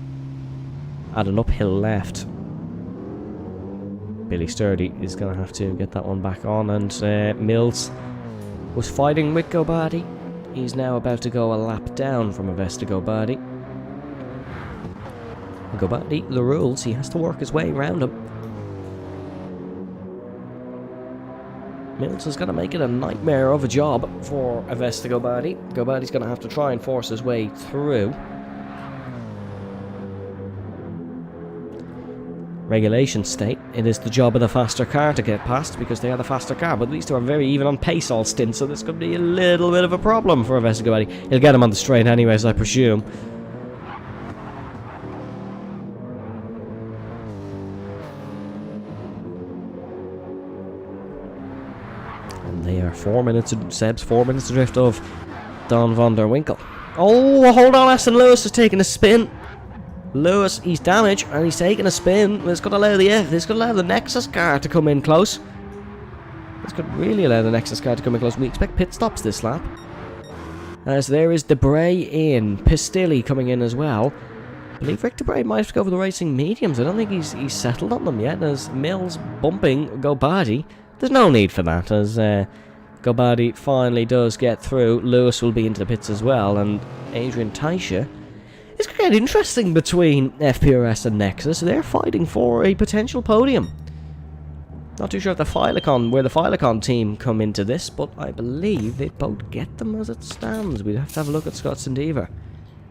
at an uphill left. Billy Sturdy is going to have to get that one back on, and Mills was fighting with Gobadi. He's now about to go a lap down from Avesta Gobadi. Gobadi, the rules, he has to work his way around him. Mills is going to make it a nightmare of a job for Avesta Gobadi. Gobadi's going to have to try and force his way through. Regulations state it is the job of the faster car to get past because they are the faster car, but these two are very even on pace all stint, so this could be a little bit of a problem for Avesta Gobadi. He'll get him on the straight anyways, I presume. And they are 4 minutes, Seb's 4 minutes adrift of Don van der Winkel. Oh, hold on, Aston Lewis is taking a spin. Lewis, he's damaged and he's taking a spin. This could allow the Nexus car to come in close. This could really allow the Nexus car to come in close. We expect pit stops this lap. As there is Debray in, Pistilli coming in as well. I believe Rick Debray might have to go for the racing mediums. I don't think he's settled on them yet. As Mills bumping Gobadi. There's no need for that, as Gobadi finally does get through. Lewis will be into the pits as well, and Adrian Taisha. It's going to get interesting between FPRS and Nexus. They're fighting for a potential podium. Not too sure if where the Filecon team come into this, but I believe they both get them as it stands. We'd have to have a look at Scott Sandiva.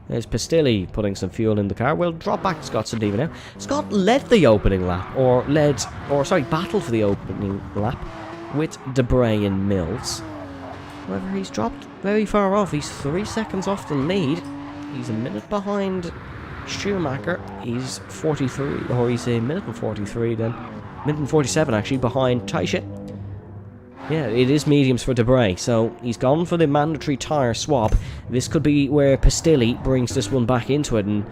There's Pistilli putting some fuel in the car. We'll drop back to Scott Sandiva now. Scott led the opening lap, battled for the opening lap with Debray and Mills. However, he's dropped very far off. He's 3 seconds off the lead. He's a minute behind Schumacher. He's 43, or he's a minute and 43 then. Minute and 47 actually behind Taisha. Yeah, it is mediums for Debray, so he's gone for the mandatory tyre swap. This could be where Pistilli brings this one back into it, and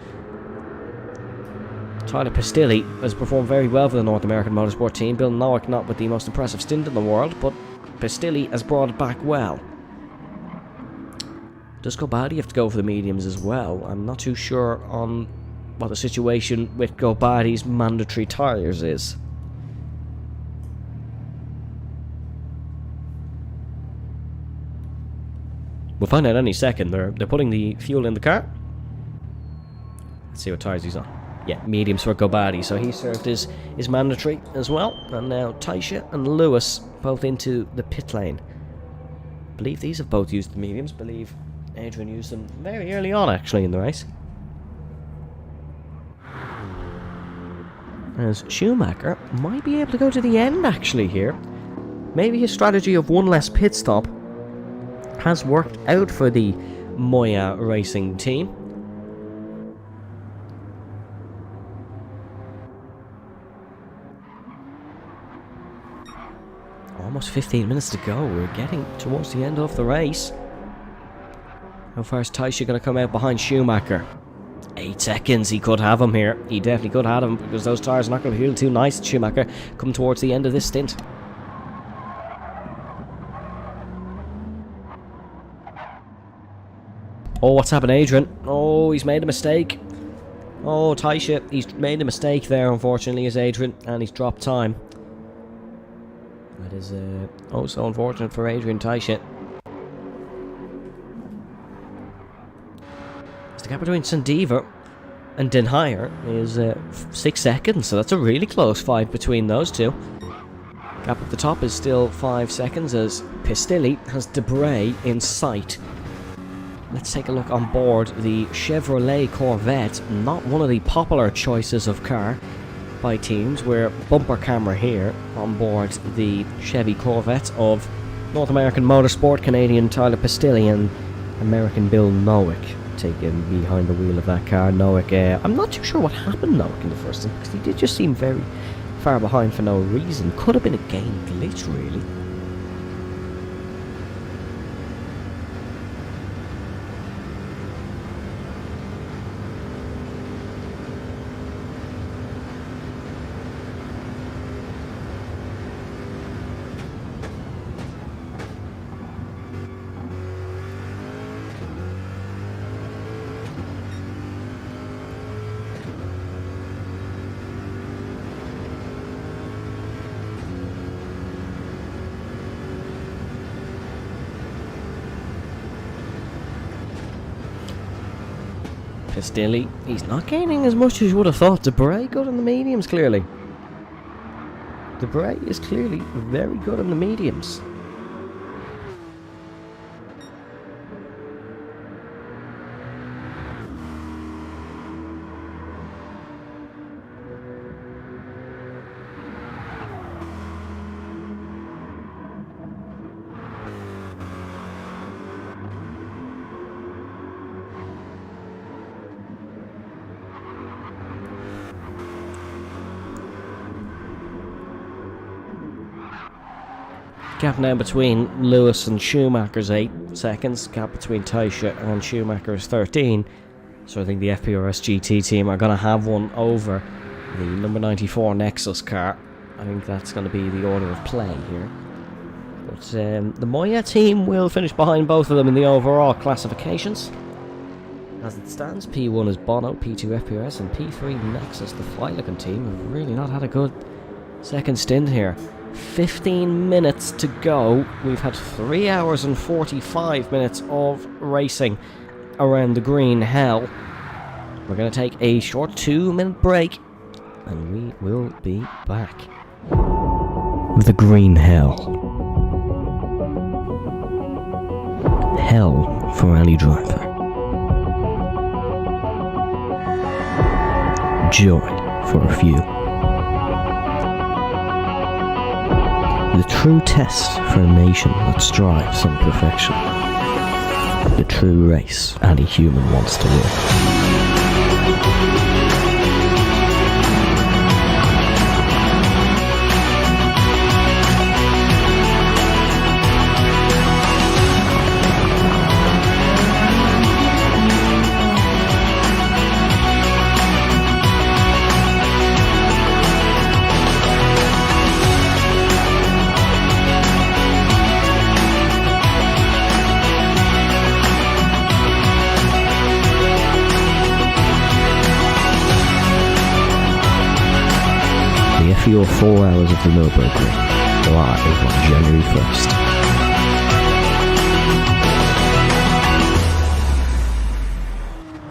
Tyler Pistilli has performed very well for the North American Motorsport team. Bill Nowick not with the most impressive stint in the world, but Pistilli has brought it back well. Does Gobadi have to go for the mediums as well? I'm not too sure on what the situation with Gobadi's mandatory tyres is. We'll find out any second. They're putting the fuel in the car. Let's see what tyres he's on. Yeah, mediums for Gobadi, so he served his mandatory as well. And now Taisha and Lewis both into the pit lane. I believe these have both used the mediums. I believe Adrian used them very early on, actually, in the race. As Schumacher might be able to go to the end, actually, here. Maybe his strategy of one less pit stop has worked out for the Moya Racing team. Almost 15 minutes to go. We're getting towards the end of the race. How far is Taisha going to come out behind Schumacher? 8 seconds. He could have him here. He definitely could have him because those tyres are not going to feel too nice at Schumacher come towards the end of this stint. Oh, what's happened, Adrian? Oh, he's made a mistake. Oh, Taisha, he's made a mistake there, unfortunately, as Adrian, and he's dropped time. That is oh so unfortunate for Adrian Taisha. The gap between Sandiva and Den Heyer is 6 seconds, so that's a really close fight between those two. Gap at the top is still 5 seconds as Pistilli has Debray in sight. Let's take a look on board the Chevrolet Corvette, not one of the popular choices of car by teams. We're bumper camera here on board the Chevy Corvette of North American Motorsport, Canadian Tyler Pistilli, and American Bill Nowick taken behind the wheel of that car. Nowick, I'm not too sure what happened Nowick in the first instance, because he did just seem very far behind for no reason. Could have been a game glitch, really. Pistilli, he's not gaining as much as you would have thought. Debray good on the mediums, clearly. Debray is clearly very good on the mediums. Gap now between Lewis and Schumacher's 8 seconds. Gap between Taisha and Schumacher's 13. So I think the FPRS GT team are going to have one over the number 94 Nexus car. I think that's going to be the order of play here. But the Moya team will finish behind both of them in the overall classifications. As it stands, P1 is Bono, P2 FPRS, and P3 Nexus. The Flylicon team have really not had a good second stint here. 15 minutes to go. We've had 3 hours and 45 minutes of racing around the green hell. We're going to take a short 2-minute break and we will be back. The green hell. Hell for any driver. Joy for a few. The true test for a nation that strives on perfection. The true race any human wants to win. For 4 hours of the Nurburgring, live on January 1st.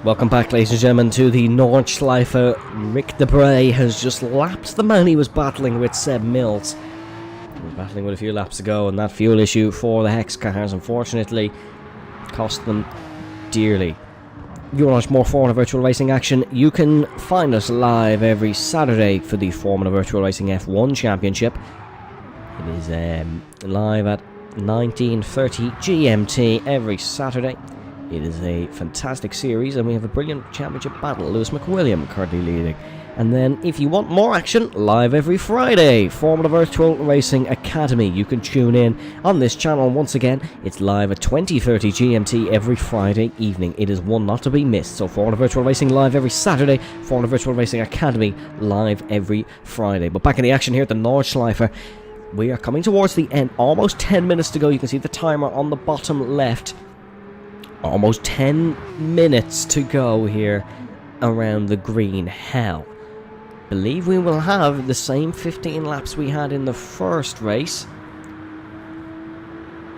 Welcome back, ladies and gentlemen, to the Nordschleife. Rick Debray has just lapped the man he was battling with, Seb Mills. He was battling with a few laps ago, and that fuel issue for the Hex cars, unfortunately, cost them dearly. If you want to watch more Formula Virtual Racing action, you can find us live every Saturday for the Formula Virtual Racing F1 Championship. It is live at 19:30 GMT every Saturday. It is a fantastic series, and we have a brilliant championship battle. Lewis McWilliam currently leading. And then, if you want more action, live every Friday, Formula Virtual Racing Academy. You can tune in on this channel once again. It's live at 20:30 GMT every Friday evening. It is one not to be missed. So Formula Virtual Racing live every Saturday, Formula Virtual Racing Academy live every Friday. But back in the action here at the Nordschleife, we are coming towards the end. Almost 10 minutes to go. You can see the timer on the bottom left. Almost 10 minutes to go here around the green hell. Believe we will have the same 15 laps we had in the first race,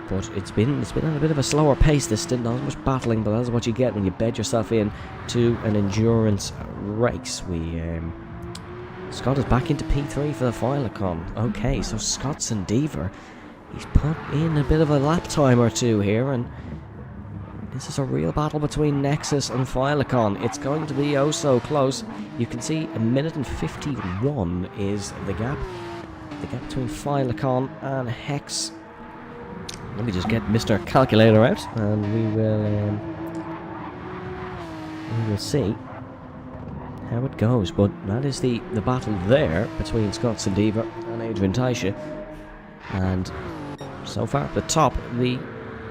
but it's been at a bit of a slower pace this stint. Not as much battling, but that's what you get when you bed yourself in to an endurance race. Scott is back into P3 for the Filicon. Okay, so Scott's endeavour, he's put in a bit of a lap time or two here, and this is a real battle between Nexus and Filicon. It's going to be oh so close. You can see 1:51 is the gap. The gap between Filicon and Hex. Let me just get Mr. Calculator out, and we will see how it goes. But that is the battle there between Scott Sendiva and Adrian Taisha. And so far at the top, the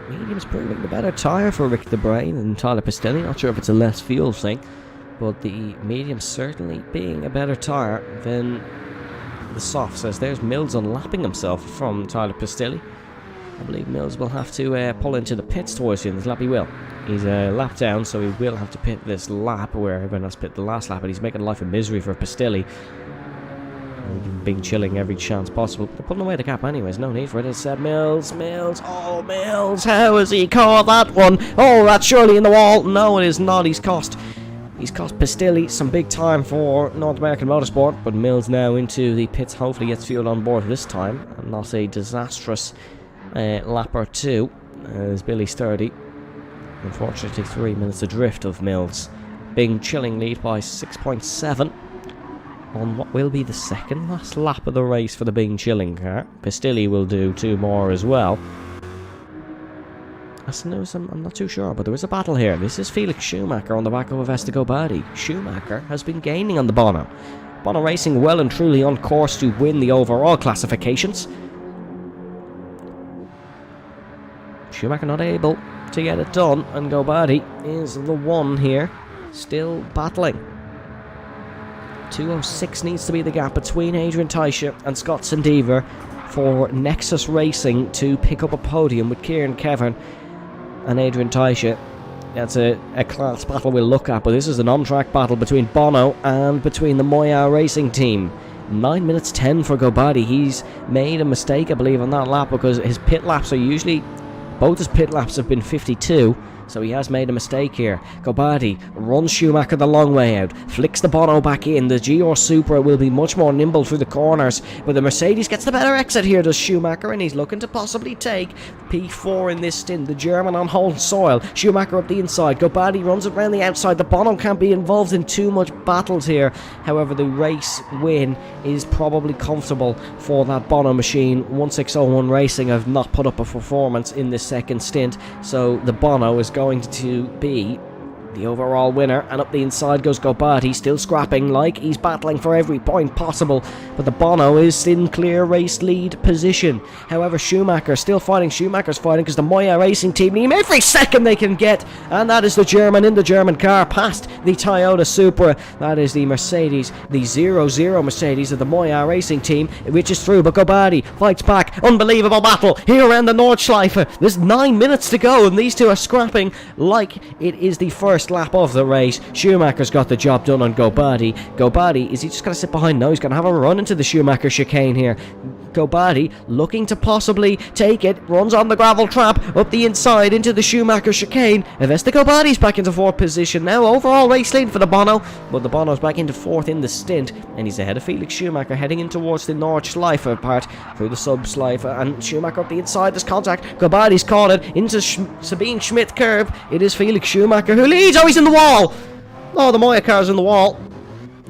medium's proving the better tyre for Rick the Brain and Tyler Pistilli. Not sure if it's a less fuel thing, but the medium certainly being a better tyre than the softs, as there's Mills unlapping himself from Tyler Pistilli. I believe Mills will have to pull into the pits towards the end of this lap. He will. He's a lap down, so he will have to pit this lap, where everyone else pit the last lap, and he's making life a misery for Pistilli. Being chilling every chance possible. They're putting away the gap anyways, no need for it. It's Mills, oh Mills, how has he caught that one? Oh, that's surely in the wall. No, it is not. He's cost Pistilli some big time for North American Motorsport, but Mills now into the pits, hopefully gets fuel on board this time, and not a disastrous lap or two, as Billy Sturdy, unfortunately 3 minutes adrift of Mills. Bing chilling lead by 6.7 on what will be the second last lap of the race for the Bing Chilling car. Pistilli will do 2 more as well. I'm not too sure, but there is a battle here. This is Felix Schumacher on the back of Vestago Badi. Schumacher has been gaining on the Bono. Bono Racing well and truly on course to win the overall classifications. Schumacher not able to get it done, and Gobadi is the one here, still battling. 2:06 needs to be the gap between Adrian Taisha and Scott Sendiva for Nexus Racing to pick up a podium with Kieran Kevin and Adrian Taisha. That's a class battle we'll look at, but this is an on-track battle between Bono and between the Moya Racing team. 9 minutes 10 for Gobadi. He's made a mistake, I believe, on that lap, because his pit laps are usually... both his pit laps have been 52, so he has made a mistake here. Gobadi runs Schumacher the long way out, flicks the Bono back in. The GR Supra will be much more nimble through the corners, but the Mercedes gets the better exit here, does Schumacher, and he's looking to possibly take P4 in this stint. The German on home soil. Schumacher up the inside. Gobadi runs it around the outside. The Bono can't be involved in too much battles here. However, the race win is probably comfortable for that Bono machine. 1601 Racing have not put up a performance in this second stint, so the Bono is going to be the overall winner, and up the inside goes Gobadi, still scrapping like he's battling for every point possible, but the Bono is in clear race lead position. However, Schumacher's fighting because the Moya Racing team need every second they can get, and that is the German in the German car past the Toyota Supra. That is the Mercedes, the 0-0 Mercedes of the Moya Racing team, which is through, but Gobadi fights back. Unbelievable battle here around the Nordschleife. There's 9 minutes to go, and these two are scrapping like it is the first lap of the race. Schumacher's got the job done on Gobadi. Gobadi, is he just going to sit behind? No, he's going to have a run into the Schumacher chicane here. Gobadi looking to possibly take it, runs on the gravel trap, up the inside into the Schumacher chicane. Vestago Badi's back into 4th position now. Overall race lead for the Bono, but the Bono's back into 4th in the stint, and he's ahead of Felix Schumacher heading in towards the Nordschleife part through the Subschleife, and Schumacher up the inside. There's contact. Gobadi's caught it into Sabine Schmidt curve. It is Felix Schumacher who leads. Oh, he's in the wall. Oh, the Moya car's in the wall.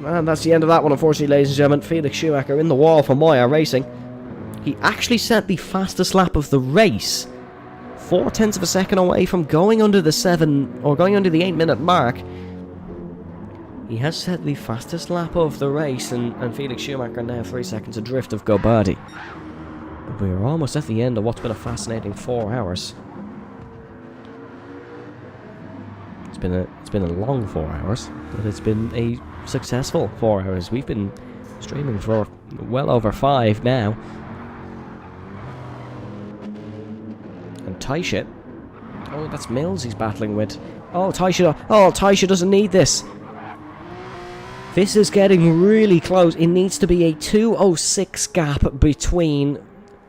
And that's the end of that one, unfortunately, ladies and gentlemen. Felix Schumacher in the wall for Moya Racing. He actually set the fastest lap of the race, 0.4 of a second away from going under the 8 minute mark. He has set the fastest lap of the race, and Felix Schumacher now 3 seconds adrift of Gobadi. But we're almost at the end of what's been a fascinating 4 hours. It's been a long 4 hours, but it's been a successful 4 hours. We've been streaming for well over 5 now. And Taisha, oh, that's Mills he's battling with. Oh, Taisha doesn't need this. This is getting really close. It needs to be a 2:06 gap between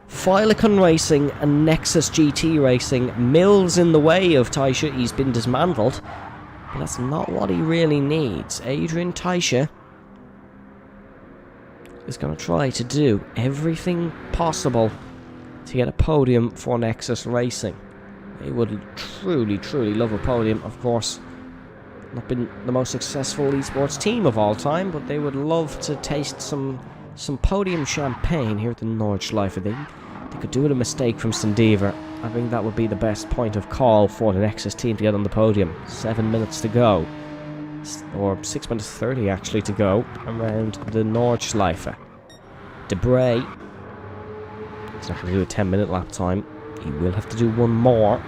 Filicon Racing and Nexus GT Racing. Mills in the way of Taisha. He's been dismantled, but that's not what he really needs. Adrian Taisha is going to try to do everything possible to get a podium for Nexus Racing. They would truly, truly love a podium, of course. Not been the most successful esports team of all time, but they would love to taste some podium champagne here at the Nordschleife. They could do with a mistake from Sendiva. I think that would be the best point of call for the Nexus team to get on the podium. 7 minutes to go. Or 6 minutes 30 actually to go around the Nordschleife. Debray. He's not going to do a 10-minute lap time. He will have to do one more.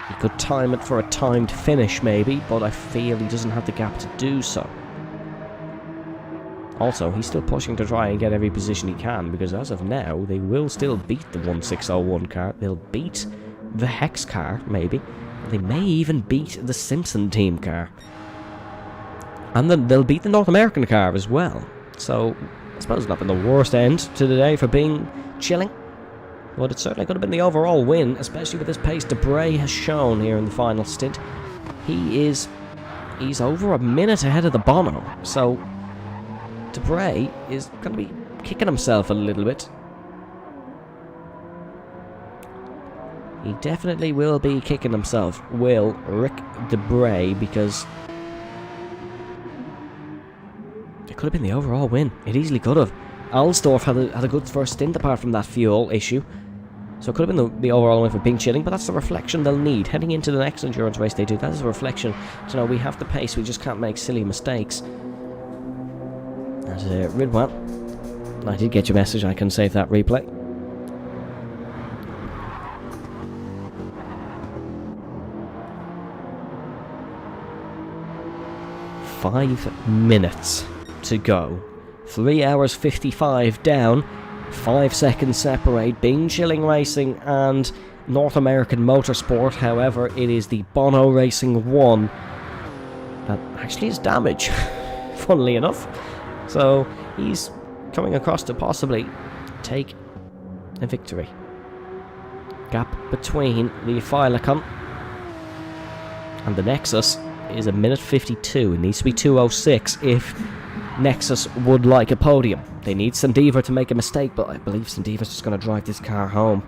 He could time it for a timed finish maybe, but I feel he doesn't have the gap to do so. Also, he's still pushing to try and get every position he can, because as of now, they will still beat the 1601 car. They'll beat the Hex car, maybe. They may even beat the Simpson team car. And then they'll beat the North American car as well. So, I suppose it's not been the worst end to the day for being chilling. But it certainly could have been the overall win, especially with this pace Debray has shown here in the final stint. He's over a minute ahead of the Bono, so Debray is going to be kicking himself a little bit. He definitely will be kicking himself, will Rick Debray, because it could have been the overall win. It easily could have. Alsdorf had a good first stint apart from that fuel issue. So it could have been the overall win for Bing Chilling, but that's the reflection they'll need. Heading into the next endurance race they do, that is a reflection. So now we have the pace, we just can't make silly mistakes. That's Ridwan. I did get your message, I can save that replay. "5 minutes to go. 3 hours 55 down. 5 seconds separate Bing Chilling Racing and North American Motorsport. However, it is the Bono Racing 1 that actually is damage, funnily enough. So he's coming across to possibly take a victory. Gap between the Filicon and the Nexus is a minute 52. It needs to be 2:06 if Nexus would like a podium. They need Sandiver to make a mistake, but I believe Sandiver's just going to drive this car home.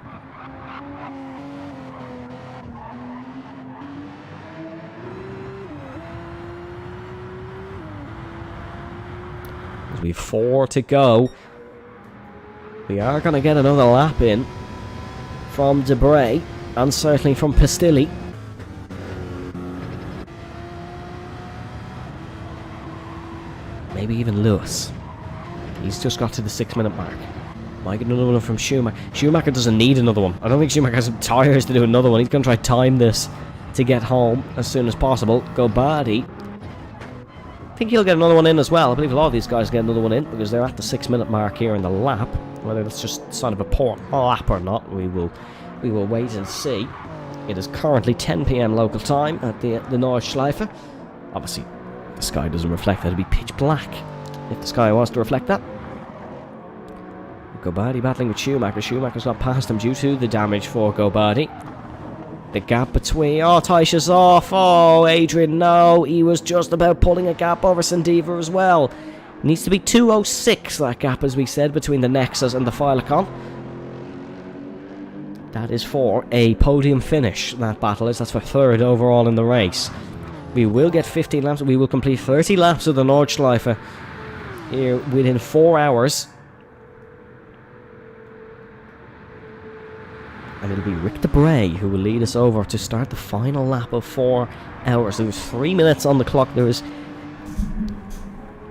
As we have 4 to go, we are going to get another lap in from Debray and certainly from Pistilli. Maybe even Lewis. He's just got to the 6-minute mark. Might get another one from Schumacher. Schumacher doesn't need another one. I don't think Schumacher has tyres to do another one. He's going to try time this to get home as soon as possible. Gobadi. I think he'll get another one in as well. I believe a lot of these guys get another one in because they're at the 6-minute mark here in the lap. Whether that's just a sign of a poor lap or not, we will wait and see. It is currently 10 PM local time at the Nordschleife. Obviously, the sky doesn't reflect that. It'd be pitch black if the sky was to reflect that. Gobadi battling with Schumacher. Schumacher's got past him due to the damage for Gobadi. The gap between... Oh, Taisha's off. Oh, Adrian, no. He was just about pulling a gap over Sandiver as well. It needs to be 2:06, that gap, as we said, between the Nexus and the Filicon. That is for a podium finish, that battle is. That's for 3rd overall in the race. We will get 15 laps. We will complete 30 laps of the Nordschleife here within 4 hours. And it'll be Rick Debray who will lead us over to start the final lap of 4 hours. There was 3 minutes on the clock. There was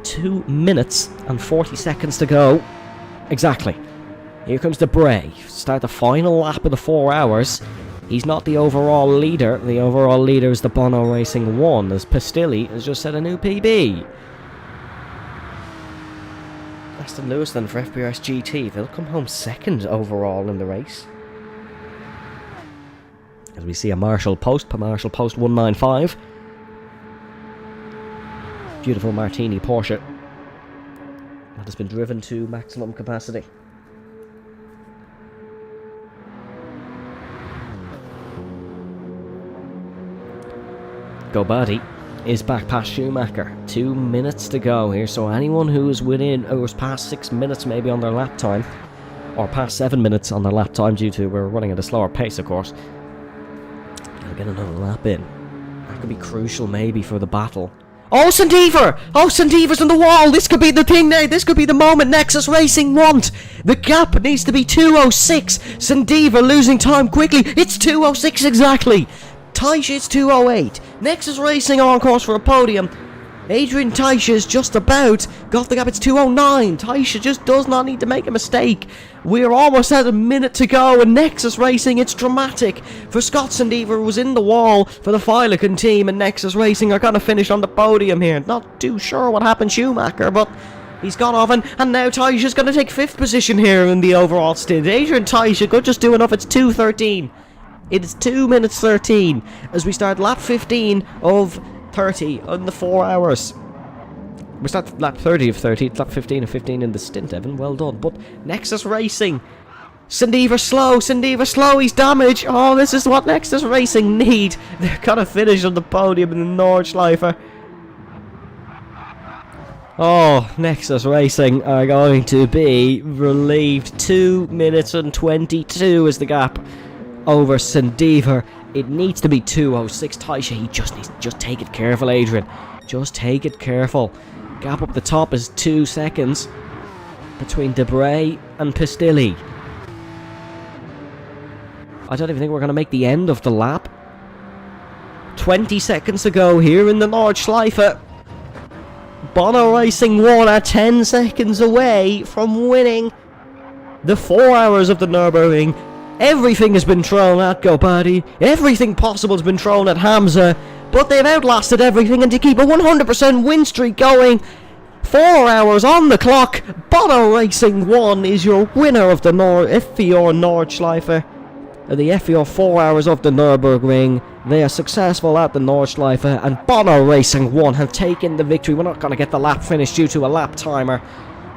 2 minutes and 40 seconds to go. Exactly. Here comes Debray. Start the final lap of the 4 hours. He's not the overall leader. The overall leader is the Bono Racing 1, as Pistilli has just set a new PB. Aston Lewis then for FPRS GT. They'll come home 2nd overall in the race. As we see a Marshall Post 195. Beautiful Martini Porsche that has been driven to maximum capacity. Gobadi is back past Schumacher. 2 minutes to go here, so anyone who is within, or was past 6 minutes maybe on their lap time, or past 7 minutes on their lap time due to we're running at a slower pace, of course, they'll get another lap in. That could be crucial maybe for the battle. Oh, St. Iver! Oh, St. Iver's on the wall! This could be the thing now! This could be the moment Nexus Racing want! The gap needs to be 2:06! St. Iver losing time quickly! It's 2:06 exactly! Taish is 2:08. Nexus Racing are on course for a podium. Adrian Taish has just about got the gap. It's 2:09. Taish just does not need to make a mistake. We're almost at a minute to go, and Nexus Racing, it's dramatic. For Scott St. Iver, who was in the wall for the Filecan team, and Nexus Racing are going to finish on the podium here. Not too sure what happened Schumacher, but he's gone off, and now Taish is going to take 5th position here in the overall stint. Adrian Taish could just do enough. It's 2:13. It is 2 minutes 13 as we start lap 15 of 30 in the 4 hours. We start lap 30 of 30, lap 15 of 15 in the stint, Evan. Well done. But Nexus Racing, St. Iver slow, he's damaged. Oh, this is what Nexus Racing need. They're gonna finish on the podium in the Nordschleife. Oh, Nexus Racing are going to be relieved. 2 minutes and 22 is the gap over St. Iver. It needs to be 2:06. Taisha, he just needs to just take it careful, Adrian. Just take it careful. Gap up the top is 2 seconds between Debray and Pistilli. I don't even think we're going to make the end of the lap. 20 seconds to go here in the Nordschleife. Bono Racing won at 10 seconds away from winning the 4 hours of the Nurburgring. Everything has been thrown at Gobadi. Everything possible has been thrown at Hamza. But they've outlasted everything, and to keep a 100% win streak going, 4 hours on the clock, Bono Racing 1 is your winner of the FVR Nordschleife. The FVR 4 hours of the Nurburgring. They are successful at the Nordschleife, and Bono Racing 1 have taken the victory. We're not going to get the lap finished due to a lap timer.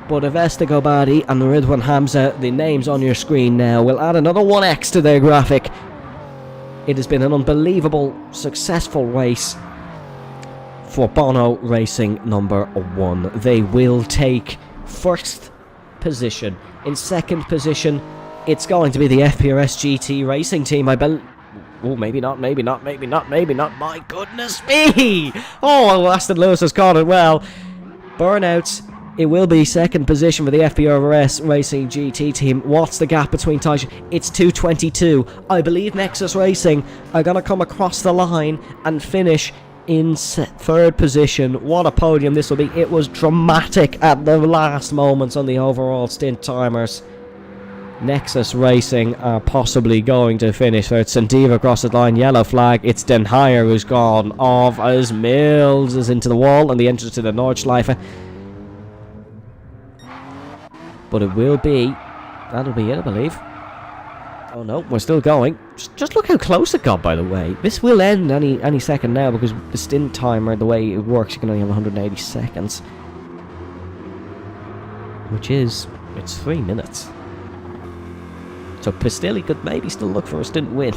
But Avesta Gobadi and Ridwan Hamza, the names on your screen now, will add another 1x to their graphic. It has been an unbelievable, successful race for Bono Racing number 1. They will take 1st position. In 2nd position, it's going to be the FPRS GT Racing team, I believe. Oh, maybe not. My goodness me! Oh, Aston Lewis has caught it well. Burnouts. It will be 2nd position for the FPRS Racing GT team. What's the gap between Taisha? It's 2:22. I believe Nexus Racing are going to come across the line and finish in 3rd position. What a podium this will be. It was dramatic at the last moments on the overall stint timers. Nexus Racing are possibly going to finish. So it's St. Iver across the line, yellow flag. It's Den Heyer who's gone off as Mills is into the wall and the entrance to the Nordschleife. But it will be, that'll be it, I believe. Oh no, we're still going. Just look how close it got, by the way. This will end any second now, because the stint timer, the way it works, you can only have 180 seconds. Which is, it's 3 minutes. So Pistilli could maybe still look for a stint win.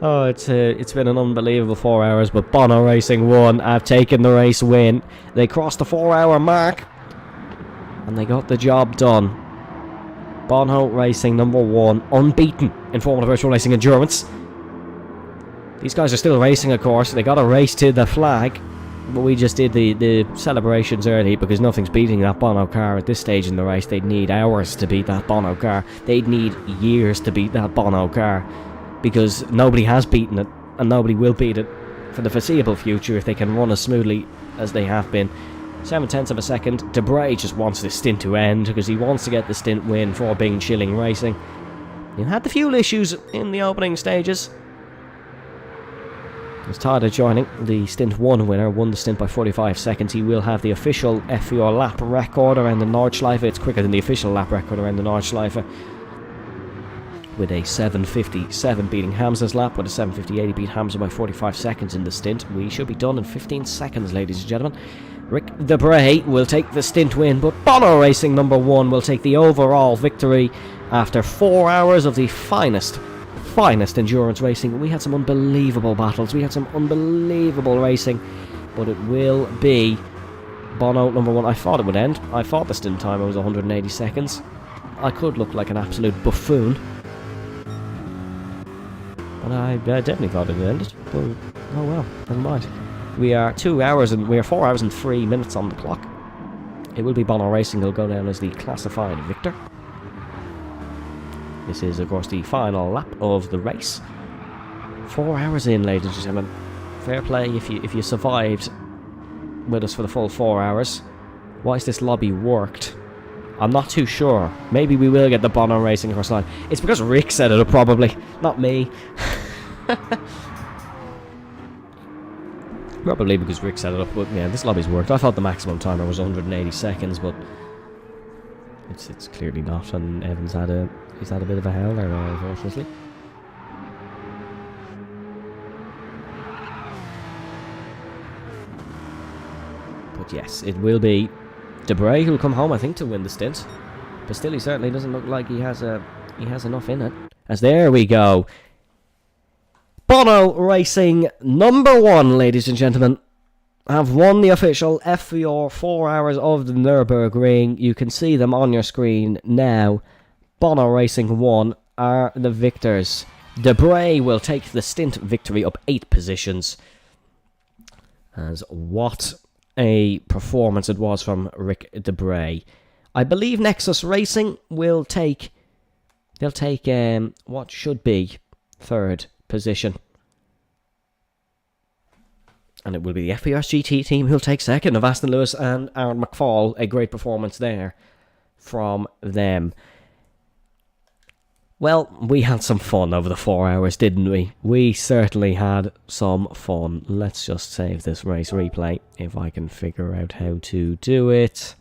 Oh, it's been an unbelievable 4 hours, but Bono Racing won. I've taken the race win. They crossed the 4 hour mark. And they got the job done. Bono Racing number 1, unbeaten in Formula Virtual Racing Endurance. These guys are still racing, of course. They got a race to the flag. But we just did the celebrations early because nothing's beating that Bono car at this stage in the race. They'd need hours to beat that Bono car. They'd need years to beat that Bono car. Because nobody has beaten it. And nobody will beat it for the foreseeable future if they can run as smoothly as they have been. 7/10 of a second. Debray just wants this stint to end because he wants to get the stint win for Bing Chilling Racing. He had the fuel issues in the opening stages. As Tada joining, the stint 1 winner, won the stint by 45 seconds. He will have the official FVR lap record around the Nordschleife. It's quicker than the official lap record around the Nordschleife. With a 7:57 beating Hamza's lap. With a 7:58 he beat Hamza by 45 seconds in the stint. We should be done in 15 seconds, ladies and gentlemen. Rick Debray will take the stint win, but Bono Racing number 1 will take the overall victory after 4 hours of the finest endurance racing. We had some unbelievable battles, we had some unbelievable racing, but it will be Bono number 1. I thought it would end. I thought the stint timer was 180 seconds. I could look like an absolute buffoon, but I definitely thought it ended. But, oh well, never mind. We are 4 hours and 3 minutes on the clock. It will be Bono Racing who'll go down as the classified victor. This is, of course, the final lap of the race. 4 hours in, ladies and gentlemen. Fair play if you survived with us for the full 4 hours. Why is this lobby worked? I'm not too sure. Maybe we will get the Bono Racing across the line. It's because Rick set it up, probably. Not me. Probably because Rick set it up, but yeah, this lobby's worked. I thought the maximum timer was 180 seconds, but it's clearly not, and Evan's had a bit of a howler now, unfortunately. But yes, it will be Debray who'll come home, I think, to win the stint. But still, he certainly doesn't look like he has enough in it. As there we go. Bono Racing #1, ladies and gentlemen, have won the official FVR 4 hours of the Nurburgring. You can see them on your screen now. Bono Racing 1 are the victors. Debray will take the stint victory up 8 positions. As what a performance it was from Rick Debray. I believe Nexus Racing will take... They'll take what should be 3rd position. And it will be the FBS GT team who'll take 2nd of Aston Lewis and Aaron McFall. A great performance there from them. Well, we had some fun over the 4 hours, didn't we? We certainly had some fun. Let's just save this race replay, if I can figure out how to do it.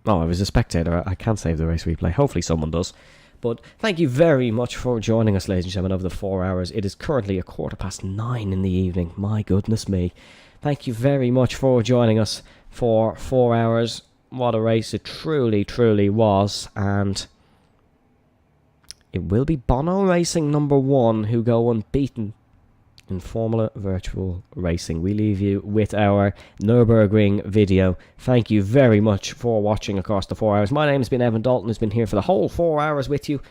Oh, I was a spectator. I can't save the race replay. Hopefully someone does. But thank you very much for joining us, ladies and gentlemen, over the 4 hours. It is currently 9:15 in the evening. My goodness me. Thank you very much for joining us for 4 hours. What a race it truly, truly was. And it will be Bono Racing #1 who go unbeaten in Formula Virtual Racing. We leave you with our Nurburgring video. Thank you very much for watching across the 4 hours. My name has been Evan Dalton, who's been here for the whole 4 hours with you.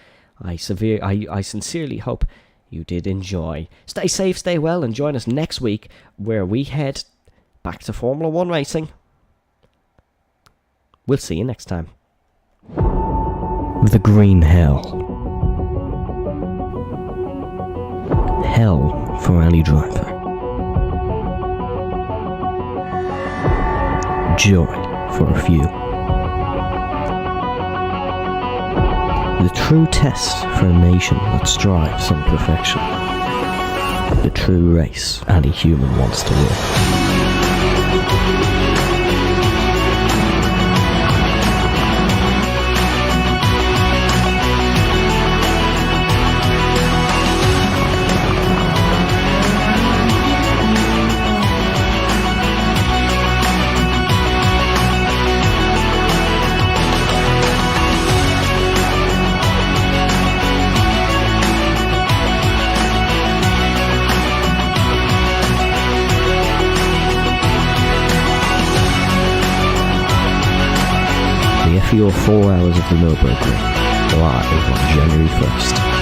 I sincerely hope you did enjoy. Stay safe, stay well, and join us next week where we head back to Formula 1 racing. We'll see you next time. The Green Hell. Hell for any driver. Joy for a few. The true test for a nation that strives on perfection. The true race any human wants to win. For your 4 hours of the Nurburgring, live on January 1st.